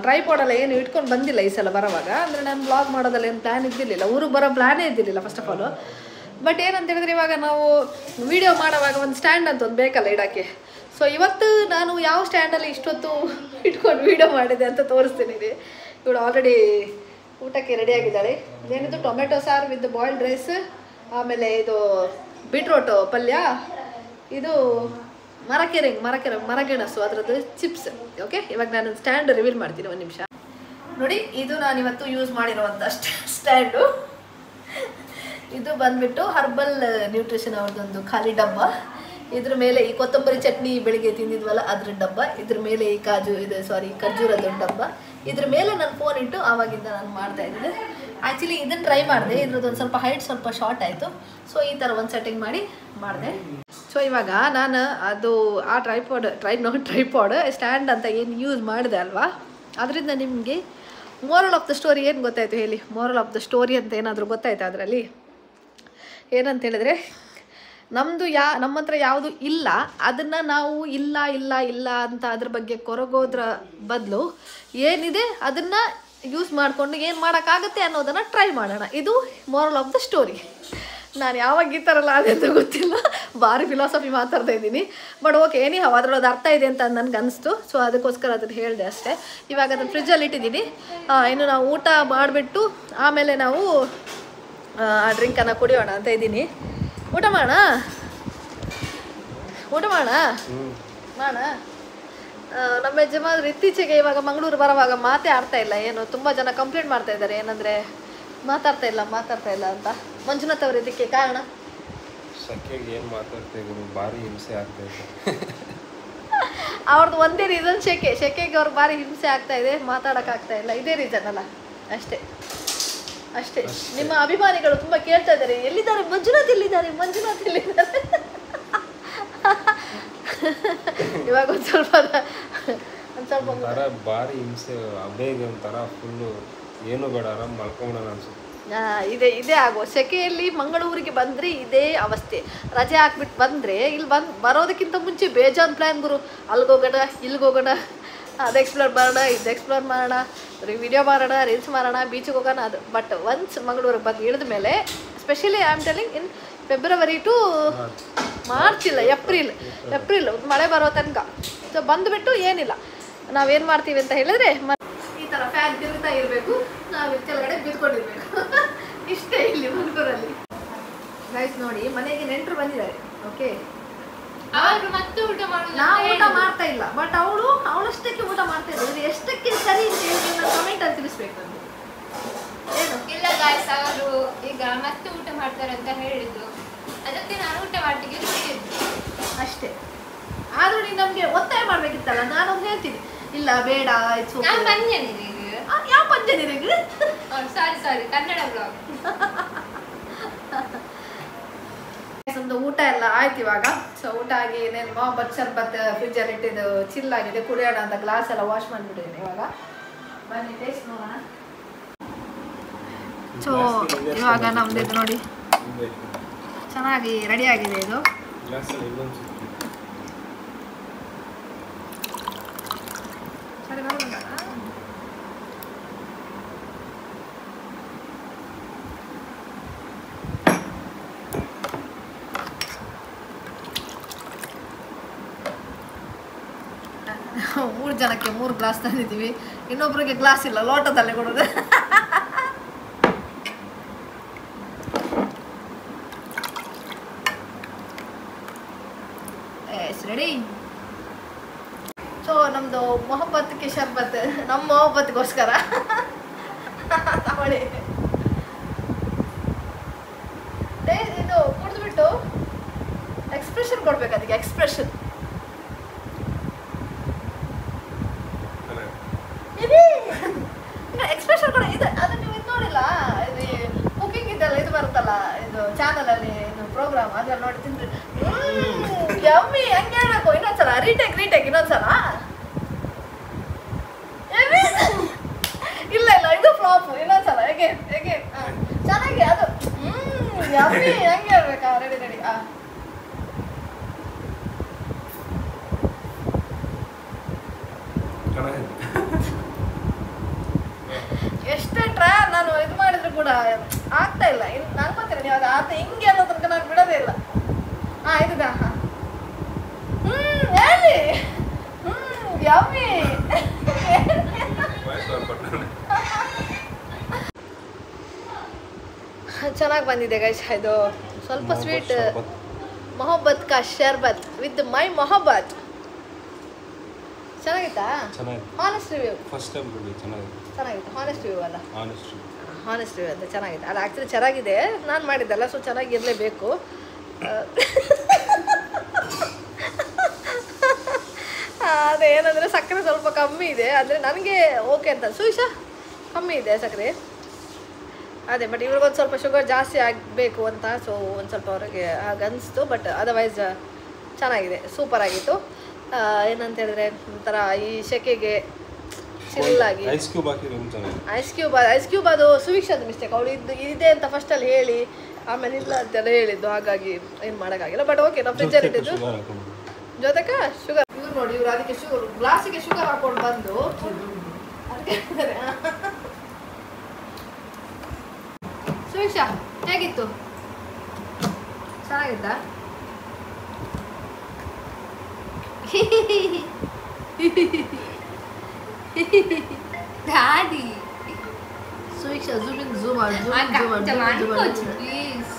A: ಟ್ರೈಪಾಡೆಲ್ಲ ಏನು ಇಟ್ಕೊಂಡು ಬಂದಿಲ್ಲ ಈ ಸಲ ಬರೋವಾಗ. ಅಂದರೆ ನಾನು ಬ್ಲಾಗ್ ಮಾಡೋದಲ್ಲ ಏನು ಪ್ಲ್ಯಾನ್ ಇದ್ದಿರಲಿಲ್ಲ, ಊರಿಗೆ ಬರೋ ಪ್ಲ್ಯಾನೇ ಇದ್ದಿರಲಿಲ್ಲ ಫಸ್ಟ್ ಆಫ್ ಆಲು. ಬಟ್ ಏನಂತ ಹೇಳಿದ್ರೆ ಇವಾಗ ನಾವು ವೀಡಿಯೋ ಮಾಡೋವಾಗ ಒಂದು ಸ್ಟ್ಯಾಂಡ್ ಅಂತ ಒಂದು ಬೇಕಲ್ಲ ಇಡೋಕ್ಕೆ. ಸೊ ಇವತ್ತು ನಾನು ಯಾವ ಸ್ಟ್ಯಾಂಡಲ್ಲಿ ಇಷ್ಟೊತ್ತು ಇಟ್ಕೊಂಡು ವೀಡಿಯೋ ಮಾಡಿದೆ ಅಂತ ತೋರಿಸ್ತೀನಿ. ಇವಳು ಆಲ್ರೆಡಿ ಊಟಕ್ಕೆ ರೆಡಿಯಾಗಿದ್ದಾಳೆ. ಏನಿದು ಟೊಮೆಟೊ ಸಾರು ವಿತ್ ಬಾಯ್ಲ್ಡ್ ರೈಸ್, ಆಮೇಲೆ ಇದು ಬೀಟ್ರೋಟು ಪಲ್ಯ, ಇದು ಮರಗೆಣಸು ಅದರದ್ದು ಚಿಪ್ಸ್. ಓಕೆ, ಇವಾಗ ನಾನು ಸ್ಟ್ಯಾಂಡ್ ರಿವೀಲ್ ಮಾಡ್ತೀನಿ ಒಂದು ನಿಮಿಷ ನೋಡಿ. ಇದು ನಾನು ಇವತ್ತು ಯೂಸ್ ಮಾಡಿರುವಂಥ ಸ್ಟ್ಯಾಂಡು. ಇದು ಬಂದ್ಬಿಟ್ಟು ಹರ್ಬಲ್ ನ್ಯೂಟ್ರಿಷನ್ ಅವ್ರದ್ದೊಂದು ಖಾಲಿ ಡಬ್ಬ. ಇದ್ರ ಮೇಲೆ ಈ ಕೊತ್ತಂಬರಿ ಚಟ್ನಿ ಬೆಳಿಗ್ಗೆ ತಿಂದಿದ್ವಲ್ಲ ಅದ್ರ ಡಬ್ಬ, ಇದ್ರ ಮೇಲೆ ಈ ಖರ್ಜೂರದ ಡಬ್ಬ, ಇದ್ರ ಮೇಲೆ ನಾನು ಫೋನ್ ಇಟ್ಟು ಆವಾಗಿಂದ ನಾನು ಮಾಡ್ತಾ ಇದ್ದೆ. ಆ್ಯಕ್ಚುಲಿ ಇದನ್ನು ಟ್ರೈ ಮಾಡಿದೆ, ಇದ್ರದ್ದೊಂದು ಸ್ವಲ್ಪ ಹೈಟ್ ಸ್ವಲ್ಪ ಶಾರ್ಟ್ ಆಯಿತು. ಸೊ ಈ ಥರ ಒಂದು ಸೆಟ್ಟಿಂಗ್ ಮಾಡಿ ಮಾಡಿದೆ. ಸೊ ಇವಾಗ ನಾನು ಅದು ಆ ಟ್ರೈಪಾಡ್ ಸ್ಟ್ಯಾಂಡ್ ಅಂತ ಏನು ಯೂಸ್ ಮಾಡಿದೆ ಅಲ್ವಾ, ಅದರಿಂದ ನಿಮಗೆ ಮೋರಲ್ ಆಫ್ ದ ಸ್ಟೋರಿ ಏನು ಗೊತ್ತಾಯಿತು ಹೇಳಿ? ಮೋರಲ್ ಆಫ್ ದ ಸ್ಟೋರಿ ಅಂತ ಏನಾದರೂ ಗೊತ್ತಾಯ್ತು ಅದರಲ್ಲಿ? ಏನಂತ ಹೇಳಿದ್ರೆ, ನಮ್ಮ ಹತ್ರ ಯಾವುದು ಇಲ್ಲ ಅದನ್ನು ನಾವು ಇಲ್ಲ ಅಂತ ಅದ್ರ ಬಗ್ಗೆ ಕೊರಗೋದ್ರ ಬದಲು ಏನಿದೆ ಅದನ್ನು ಯೂಸ್ ಮಾಡಿಕೊಂಡು ಏನು ಮಾಡೋಕ್ಕಾಗತ್ತೆ ಅನ್ನೋದನ್ನು ಟ್ರೈ ಮಾಡೋಣ. ಇದು ಮೋರಲ್ ಆಫ್ ದ ಸ್ಟೋರಿ. ನಾನು ಯಾವಾಗ ಈ ಥರ ಅಲ್ಲ ಅದಂತ ಗೊತ್ತಿಲ್ಲ, ಭಾರಿ ಫಿಲಾಸಫಿ ಮಾತಾಡ್ತಾ ಇದ್ದೀನಿ. ಬಟ್ ಓಕೆ, ಅದರೊಳದು ಅರ್ಥ ಇದೆ ಅಂತ ನನಗೆ ಅನಿಸ್ತು. ಸೊ ಅದಕ್ಕೋಸ್ಕರ ಅದನ್ನು ಹೇಳಿದೆ ಅಷ್ಟೇ. ಇವಾಗ ಅದನ್ನು ಫ್ರಿಜ್ಜಲ್ಲಿ ಇಟ್ಟಿದ್ದೀನಿ. ಇನ್ನು ನಾವು ಊಟ ಮಾಡಿಬಿಟ್ಟು ಆಮೇಲೆ ನಾವು ಆ ಡ್ರಿಂಕನ್ನು ಕುಡಿಯೋಣ ಅಂತ ಇದ್ದೀನಿ. ಊಟ ಮಾಡೋಣ. ನಮ್ಮ ಯಜಮಾನ್ರು ಇತ್ತೀಚೆಗೆ ಇವಾಗ ಮಂಗಳೂರು ಬರೋವಾಗ ಮಾತೇ ಆಡ್ತಾ ಇಲ್ಲ. ಏನು ತುಂಬ ಜನ ಕಂಪ್ಲೇಂಟ್ ಮಾಡ್ತಾ ಇದ್ದಾರೆ, ಏನಂದರೆ ಮಾತಾಡ್ತಾ ಇಲ್ಲ ಅಂತ. ಮಂಜುನಾಥ್ ಅವರು ಇದಕ್ಕೆ ಕಾರಣ?
B: ಸೆಕೆಗೆ ಏನು ಮಾತಾಡ್ತಾ ಇದ್ರು, ಭಾರಿ ಹಿಂಸೆ ಆಗ್ತಾ ಇದೆ.
A: ಅವ್ರದ್ದು ಒಂದೇ ರೀಸನ್, ಶೆಕೆಗೆ ಅವ್ರಿಗೆ ಭಾರಿ ಹಿಂಸೆ ಆಗ್ತಾ ಇದೆ, ಮಾತಾಡೋಕ್ಕಾಗ್ತಾ ಇಲ್ಲ. ಇದೇ ರೀಸನ್ ಅಲ್ಲ, ಅಷ್ಟೇ. ನಿಮ್ಮ ಅಭಿಮಾನಿಗಳು ತುಂಬ ಕೇಳ್ತಾ ಇದ್ದಾರೆ, ಎಲ್ಲಿದ್ದಾರೆ ಮಂಜುನಾಥ್, ಎಲ್ಲಿದ್ದಾರೆ. ಇವಾಗ ಒಂದು ಸ್ವಲ್ಪ
B: ಭಾರಿ ಹಿಂಸೆ, ಅಬೇಗ ಒಂಥರ ಫುಲ್ಲು ಏನು ಬೇಡ, ಆರಾಮ್ ಮಲ್ಕೊಂಬಿಡೋಣ ಅನ್ಸುತ್ತೆ.
A: ಇದೇ ಆಗೋ ಸೆಕೆಯಲ್ಲಿ ಮಂಗಳೂರಿಗೆ ಬಂದರೆ ಇದೇ ಅವಸ್ಥೆ. ರಜೆ ಹಾಕ್ಬಿಟ್ಟು ಬಂದರೆ ಇಲ್ಲಿ ಬರೋದಕ್ಕಿಂತ ಮುಂಚೆ ಬೇಜಾನ್ ಪ್ಲ್ಯಾನ್ ಗುರು. ಅಲ್ಲಿಗೋಗೋಣ, ಇಲ್ಲಿಗೋಗೋಣ, ಅದು ಎಕ್ಸ್ಪ್ಲೋರ್ ಮಾಡೋಣ, ಇದು ಎಕ್ಸ್ಪ್ಲೋರ್ ಮಾಡೋಣ, ವಿಡಿಯೋ ಮಾಡೋಣ, ರೀಲ್ಸ್ ಮಾಡೋಣ, ಬೀಚಿಗೆ ಹೋಗೋಣ. ಅದು ಬಟ್ ಒನ್ಸ್ ಮಂಗಳೂರಿಗೆ ಬಂದು ಇಳಿದ ಮೇಲೆ, specially I am telling in February to March, ಇಲ್ಲ ಏಪ್ರಿಲ್ ಮಳೆ ಬರೋ ತನಕ. ಸೊ ಬಂದುಬಿಟ್ಟು ಏನಿಲ್ಲ, ನಾವೇನು ಮಾಡ್ತೀವಿ ಅಂತ ಹೇಳಿದ್ರೆ ಈ ಥರ ಫ್ಯಾನ್ ತಿರುಗ್ತಾ ಇರಬೇಕು, ನಾವು ಕೆಳಗಡೆ ಬಿದ್ಕೊಂಡಿರ್ಬೇಕು. ಇಷ್ಟೇ ಇಲ್ಲಿ ಮಂಗಳೂರಲ್ಲಿ. ಗೈಸ್ ನೋಡಿ, ಮನೆಗೆ ನೆಂಟರು ಬಂದಿದ್ದಾರೆ. ಓಕೆ, ನಾವು ಊಟ ಮಾಡ್ತಾ ಇಲ್ಲ, ಬಟ್ ಅವಳಷ್ಟಕ್ಕೆ ಊಟ ಮಾಡ್ತಾ ಇದ್ದಾರೆ. ಇದು ಎಷ್ಟಕ್ಕೆ ಸರಿ ಅಂತ ಹೇಳಿ ನಾನು ಕಮೆಂಟಲ್ಲಿ ತಿಳಿಸ್ಬೇಕು. ಏನು
C: ಇಲ್ಲ ಗಾಯ್ಸ್, ಅವರು ಈಗ ಮತ್ತೆ ಊಟ ಮಾಡ್ತಾರೆ ಅಂತ ಹೇಳಿದ್ದು, ಅದಕ್ಕೆ ನಾನು ಊಟ ಮಾಡ್ಲಿಕ್ಕೆ ಕೂತಿದ್ದೆ
A: ಅಷ್ಟೇ. ಆದ್ರೂ ನೀನು ನಮಗೆ ಒತ್ತಾಯ ಮಾಡ್ಬೇಕಿತ್ತಲ್ಲ. ನಾನೊಂದು ಹೇಳ್ತೀನಿ, ಇಲ್ಲ ಬೇಡ, ಯಾವ ಪಂಚನಿರಿಗೆ
C: ಸಾರಿ ಕನ್ನಡ ಬ್ಲಾಗ್.
A: ಒಂದು ಊಟ ಎಲ್ಲ ಆಯ್ತು ಇವಾಗ. ಸೊ ಊಟ ಆಗಿ ಏನೇನು ಮೊಹಬ್ಬತ್ ಶರ್ಬತ್ ಫ್ರಿಜ್ಜಲ್ಲಿ ಇಟ್ಟಿದ್ದು ಚಿಲ್ಲಾಗಿದೆ, ಕುಡಿಯೋಣ ಅಂತ ಗ್ಲಾಸ್ ಎಲ್ಲ ವಾಶ್ ಮಾಡಿಬಿಟ್ಟಿದ್ದೀನಿ. ಇವಾಗ ಬನ್ನಿ ಟೇಸ್ಟ್ ನೋಡೋಣ. ಸೊ ಇವಾಗ ನಮ್ದು ಇದು ನೋಡಿ ಚೆನ್ನಾಗಿ ರೆಡಿ ಆಗಿದೆ ಇದು.
B: ಗ್ಲಾಸಲ್ಲಿ ಇನ್ನೊಂದು
A: ಸರಿ ಬರೋಲ್ಲ. ಮೂರು ಜನಕ್ಕೆ 3 ಗ್ಲಾಸ್ ತಂದಿದ್ದೀವಿ. ಇನ್ನೊಬ್ರಿಗೆ ಗ್ಲಾಸ್ ಇಲ್ಲ, ಲೋಟದಲ್ಲೇ ಕೊಡೋದು. ರೆಡಿ. ಸೊ ನಮ್ಮದು ಮೊಹಬ್ಬತ್ಗೆ ಶರ್ಬತ್, ನಮ್ಮ ಮೊಹಬ್ಬತ್ಗೋಸ್ಕರ ತಗೊಳ್ಳಿ. ಇದು ಕುಡಿದ್ಬಿಟ್ಟು ಎಕ್ಸ್ಪ್ರೆಷನ್ ಕೊಡ್ಬೇಕು, ಅದಕ್ಕೆ ಎಕ್ಸ್ಪ್ರೆಷನ್. ಎಕ್ಸ್ಪ್ರೆಷನ್ ಕೊಡ. ಇದು ಅದು ನೀವು ಇದು ನೋಡಿಲ್ಲ, ಇದು ಕುಕಿಂಗ್ ಇದೆಲ್ಲ ಇದು ಬರುತ್ತಲ್ಲ, ಇದು ಚಾನಲಲ್ಲಿ ಇದು ಪ್ರೋಗ್ರಾಮ್, ಅದ್ರಲ್ಲಿ ನೋಡಿ ತಿಂದ್ರಿ ಯಮ್ಮಿ ಹಂಗೆ ಹೇಳಬೇಕು. ಇನ್ನೊಂದ್ಸಲ ರೀಟೇಕ್ ಇನ್ನೊಂದ್ಸಲ. ಇಲ್ಲ ಇದು ಫ್ಲಾಪ್. ಇನ್ನೊಂದ್ಸಲ ಹೇಗೆ ಚೆನ್ನಾಗಿ ಅದು ಯಮ್ಮಿ ಹಂಗೆ ಹೇಳ್ಬೇಕಾ? ರೆಡಿ. ಎಷ್ಟೇ ಟ್ರೈ ನಾನು ಇದು ಮಾಡಿದ್ರು ಕೂಡ ಆಗ್ತಾ ಇಲ್ಲ. ನಾನು ಗೊತ್ತಿಲ್ಲ, ನೀವು ಅದು ಆತ ಹಿಂಗೆ ಅನ್ನೋ ತನಕ ನಾನು ಬಿಡೋದೇ ಇಲ್ಲ. ಇದಾ ಹೇಳಿ. ಯಮ್ಮಿ ಚೆನ್ನಾಗಿ ಬಂದಿದೆ ಗೈಸ್. ಇದು ಸ್ವಲ್ಪ ಸ್ವೀಟ್ ಮೊಹಬ್ಬತ್ ಕಾ ಶರ್ಬತ್ ವಿತ್ ಮೈ ಮೊಹಬ್ಬತ್. ಚೆನ್ನಾಗಿತ್ತಾ? Honest review.
B: ಫಸ್ಟ್ ಟೈಮ್
A: ಚೆನ್ನಾಗಿತ್ತು. ಹಾನೆಸ್ಟ್ ರಿವ್ಯೂ ಅಲ್ಲ, ಹಾನೆಸ್ಟ್ ರಿವ್ಯೂ ಅಂತ ಚೆನ್ನಾಗಿದೆ. ಅದು ಆ್ಯಕ್ಚುಲಿ ಚೆನ್ನಾಗಿದೆ, ನಾನು ಮಾಡಿದ್ದಲ್ಲ, ಸೊ ಚೆನ್ನಾಗಿರಲೇಬೇಕು. ಅದೇನಂದರೆ ಸಕ್ಕರೆ ಸ್ವಲ್ಪ ಕಮ್ಮಿ ಇದೆ, ಅಂದರೆ ನನಗೆ ಓಕೆ ಅಂತ. ಸುಯಿಷಾ ಕಮ್ಮಿ ಇದೆ ಸಕ್ಕರೆ, ಅದೇ. ಬಟ್ ಇವ್ರಿಗೊಂದು ಸ್ವಲ್ಪ ಶುಗರ್ ಜಾಸ್ತಿ ಆಗಬೇಕು ಅಂತ, ಸೊ ಒಂದು ಸ್ವಲ್ಪ ಅವ್ರಿಗೆ ಹಾಗನ್ನಿಸ್ತು. ಬಟ್ ಅದರ್ವೈಸ್ ಚೆನ್ನಾಗಿದೆ, ಸೂಪರ್ ಆಗಿತ್ತು. ಏನಂತ ಹೇಳಿದ್ರೆ ಒಂಥರ ಈ ಸೆಕೆಗೆ ಚಿಲ್ಲಾಗಿ. ಐಸ್ ಕ್ಯೂಬ್ ಅದು ಸುವೀಕ್ಷಾದ ಮಿಸ್ಟೇಕ್. ಅವಳು ಇದೆ ಅಂತ ಫಸ್ಟಲ್ಲಿ ಹೇಳಿ ಆಮೇಲೆ ಇಲ್ಲ ಅಂತೆಲ್ಲ ಹೇಳಿದ್ದು, ಹಾಗಾಗಿ ಏನು ಮಾಡೋಕ್ಕಾಗಿಲ್ಲ. ಬಟ್ ಓಕೆ, ನಾವು ಫ್ರಿಜ್ಜಲ್ಲಿ ಇಟ್ಟಿದ್ದು ಜೊತೆಗೆ ಶುಗರ್. ಇವ್ರು ನೋಡಿ, ಇವ್ರು ಅದಕ್ಕೆ ಶುಗರ್ ಗ್ಲಾಸಿಗೆ ಶುಗರ್ ಹಾಕೊಂಡು ಬಂದು ಅದಕ್ಕೆ ಸುವೀಕ್ಷಾ ಹೇಗಿತ್ತು? ಚೆನ್ನಾಗಿತ್ತಾ?
C: ದಾದಿ
A: ಸುವೀಕ್ಷಾ ಝೂಮ್
C: ಪ್ಲೀಸ್.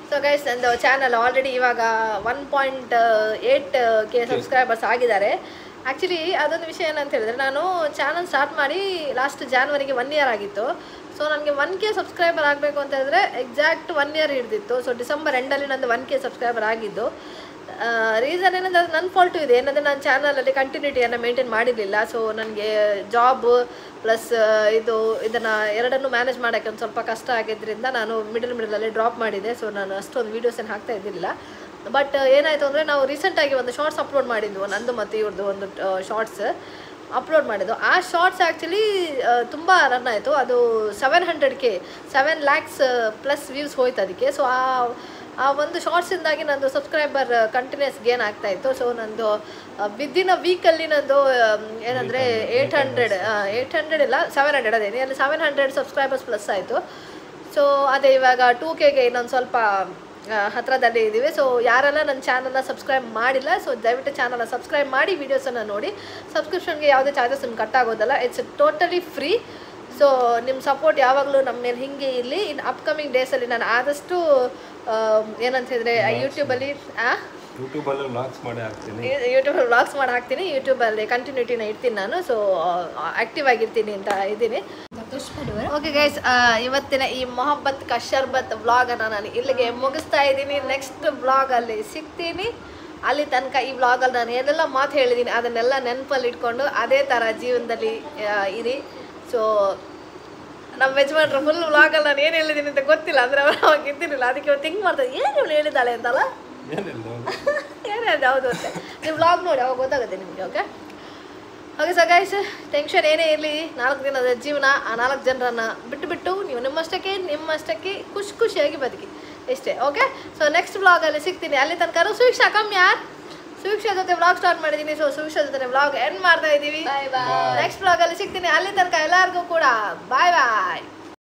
A: ಸೊ ಗೈಸ್, ನಂದು ಚಾನಲ್ ಆಲ್ರೆಡಿ ಇವಾಗ 1.8K ಸಬ್ಸ್ಕ್ರೈಬರ್ಸ್ ಆಗಿದ್ದಾರೆ. ಆ್ಯಕ್ಚುಲಿ ಅದೊಂದು ವಿಷಯ ಏನಂತ ಹೇಳಿದ್ರೆ, ನಾನು ಚಾನಲ್ ಸ್ಟಾರ್ಟ್ ಮಾಡಿ ಲಾಸ್ಟ್ ಜಾನ್ವರಿಗೆ 1 ಇಯರ್ ಆಗಿತ್ತು. ಸೊ ನನಗೆ 1K ಸಬ್ಸ್ಕ್ರೈಬರ್ ಆಗಬೇಕು ಅಂತ ಹೇಳಿದ್ರೆ ಎಕ್ಸಾಕ್ಟ್ 1 ಇಯರ್ ಹಿಡಿದಿತ್ತು. ಸೊ ಡಿಸೆಂಬರ್ ಎಂಡಲ್ಲಿ ನಂದು 1K ಸಬ್ಸ್ಕ್ರೈಬರ್ ಆಗಿದ್ದು. ರೀಸನ್ ಏನಂದರೆ ಅದು ನನ್ನ ಫಾಲ್ಟು ಇದೆ. ಏನಂದರೆ ನಾನು ಚಾನಲಲ್ಲಿ ಕಂಟಿನ್ಯೂಟಿಯನ್ನು ಮೇಂಟೈನ್ ಮಾಡಿರಲಿಲ್ಲ. ಸೊ ನನಗೆ ಜಾಬ್ ಪ್ಲಸ್ ಇದನ್ನು ಎರಡನ್ನೂ ಮ್ಯಾನೇಜ್ ಮಾಡೋಕ್ಕೆ ಒಂದು ಸ್ವಲ್ಪ ಕಷ್ಟ ಆಗಿದ್ದರಿಂದ ನಾನು ಮಿಡಲಲ್ಲಿ ಡ್ರಾಪ್ ಮಾಡಿದೆ. ಸೊ ನಾನು ಅಷ್ಟೊಂದು ವೀಡಿಯೋಸ್ ಏನು ಹಾಕ್ತಾ ಇದ್ದಿಲ್ಲ. ಬಟ್ ಏನಾಯಿತು ಅಂದರೆ, ನಾವು ರೀಸೆಂಟಾಗಿ ಒಂದು ಶಾರ್ಟ್ಸ್ ಅಪ್ಲೋಡ್ ಮಾಡಿದ್ವು, ನಂದು ಮತ್ತು ಇವ್ರದ್ದು ಒಂದು ಶಾರ್ಟ್ಸ್ ಅಪ್ಲೋಡ್ ಮಾಡಿದ್ದು. ಆ ಶಾರ್ಟ್ಸ್ ಆ್ಯಕ್ಚುಲಿ ತುಂಬ ರನ್ ಆಯಿತು. ಅದು 700K 7 lakhs ಪ್ಲಸ್ ವ್ಯೂಸ್ ಹೋಯ್ತು ಅದಕ್ಕೆ. ಸೊ ಆ ಒಂದು ಶಾರ್ಟ್ಸಿಂದಾಗಿ ನಂದು ಸಬ್ಸ್ಕ್ರೈಬರ್ ಕಂಟಿನ್ಯೂಸ್ ಗೇನ್ ಆಗ್ತಾಯಿತ್ತು. ಸೊ ನಂದು ವಿದಿನ್ ಅ ವೀಕಲ್ಲಿ ನಂದು ಏನಂದರೆ 800 ಇಲ್ಲ 700, ಅದೇ ಅಲ್ಲಿ 700 ಸಬ್ಸ್ಕ್ರೈಬರ್ಸ್ ಪ್ಲಸ್ ಆಯಿತು. ಸೊ ಅದೇ ಇವಾಗ 2Kಗೆ ಇನ್ನೊಂದು ಸ್ವಲ್ಪ ಹತ್ತಿರದಲ್ಲಿ ಇದ್ದೀವಿ. ಸೊ ಯಾರೆಲ್ಲ ನನ್ನ ಚಾನಲ್ನ ಸಬ್ಸ್ಕ್ರೈಬ್ ಮಾಡಿಲ್ಲ, ಸೊ ದಯವಿಟ್ಟು ಚಾನಲ್ನ ಸಬ್ಸ್ಕ್ರೈಬ್ ಮಾಡಿ, ವೀಡಿಯೋಸನ್ನು ನೋಡಿ. ಸಬ್ಸ್ಕ್ರಿಪ್ಷನ್ಗೆ ಯಾವುದೇ ಚಾರ್ಜಸ್ ನಿಮ್ಗೆ ಕಟ್ ಆಗೋದಲ್ಲ, ಇಟ್ಸ್ ಟೋಟಲಿ ಫ್ರೀ. ಸೊ ನಿಮ್ಮ ಸಪೋರ್ಟ್ ಯಾವಾಗಲೂ ನಮ್ಮ ಮೇಲೆ ಹೀಗೆ ಇರಲಿ. ಇನ್ನು ಅಪ್ಕಮಿಂಗ್ ಡೇಸಲ್ಲಿ ನಾನು ಆದಷ್ಟು ಏನಂತ ಹೇಳಿದ್ರೆ ಯೂಟ್ಯೂಬಲ್ಲಿ ವ್ಲಾಗ್ಸ್ ಮಾಡಿ ಹಾಕ್ತೀನಿ. ಯೂಟ್ಯೂಬಲ್ಲಿ ಕಂಟಿನ್ಯೂಟಿನ ಇಡ್ತೀನಿ ನಾನು. ಸೊ ಆ್ಯಕ್ಟಿವ್ ಆಗಿರ್ತೀನಿ ಅಂತ ಇದ್ದೀನಿ. ಓಕೆ ಗೈಸ್, ಇವತ್ತಿನ ಈ ಮೊಹಬ್ಬತ್ ಕಾ ಶರ್ಬತ್ ವ್ಲಾಗನ್ನು ನಾನು ಇಲ್ಲಿಗೆ ಮುಗಿಸ್ತಾ ಇದ್ದೀನಿ. ನೆಕ್ಸ್ಟ್ ವ್ಲಾಗಲ್ಲಿ ಸಿಗ್ತೀನಿ. ಅಲ್ಲಿ ತನಕ ಈ ವ್ಲಾಗಲ್ಲಿ ನಾನು ಏನೆಲ್ಲ ಮಾತು ಹೇಳಿದ್ದೀನಿ ಅದನ್ನೆಲ್ಲ ನೆನಪಲ್ಲಿ ಇಟ್ಕೊಂಡು ಅದೇ ಥರ ಜೀವನದಲ್ಲಿ ಇರಿ. ಸೊ ನಮ್ಮ ಯಜಮಾನ್ರು ಫುಲ್ ವ್ಲಾಗಲ್ಲಿ ನಾನು ಏನು ಹೇಳಿದ್ದೀನಿ ಅಂತ ಗೊತ್ತಿಲ್ಲ, ಅಂದರೆ ಅವ್ರು ಅವಾಗ ಇದ್ದಿರಲಿಲ್ಲ. ಅದಕ್ಕೆ ಅವ್ರು ಥಿಂಕ್ ಮಾಡ್ತಾರೆ, ಏನು ಇವಳು ಹೇಳಿದ್ದಾಳೆ ಅಂತಲ್ಲ, ಏನು ಹೇಳಿದೆ ಹೌದು ಅಂತ. ನೀವು ವ್ಲಾಗ್ ನೋಡಿ ಅವಾಗ ಗೊತ್ತಾಗುತ್ತೆ ನಿಮಗೆ. Okay, okay so guys, tension ಏನೇ ಇರಲಿ, 4 ದಿನದ ಜೀವನ, ಆ 4 ಜನರನ್ನು ಬಿಟ್ಟು ನೀವು ನಿಮ್ಮಷ್ಟಕ್ಕೆ ಖುಷಿಯಾಗಿ ಬದುಕಿ ಇಷ್ಟೇ. ಓಕೆ, ಸೊ ನೆಕ್ಸ್ಟ್ ವ್ಲಾಗಲ್ಲಿ ಸಿಗ್ತೀನಿ. ಅಲ್ಲಿ ತನಕ ಸುವೀಕ್ಷಾ ಕಮ್ಮಿ ಯಾರು ಸುವೀಕ್ಷಾ ಜೊತೆ ವ್ಲಾಗ್ ಸ್ಟಾರ್ಟ್ ಮಾಡಿದ್ದೀನಿ. ಸೊ ಸುವೀಕ್ಷಾ ಜೊತೆ ವ್ಲಾಗ್ ಎಂಡ್ ಮಾಡ್ತಾ ಇದ್ದೀವಿ. ನೆಕ್ಸ್ಟ್ ವ್ಲಾಗಲ್ಲಿ ಸಿಗ್ತೀನಿ. ಅಲ್ಲಿ ತನಕ ಎಲ್ಲರಿಗೂ ಕೂಡ ಬಾಯ್ ಬಾಯ್.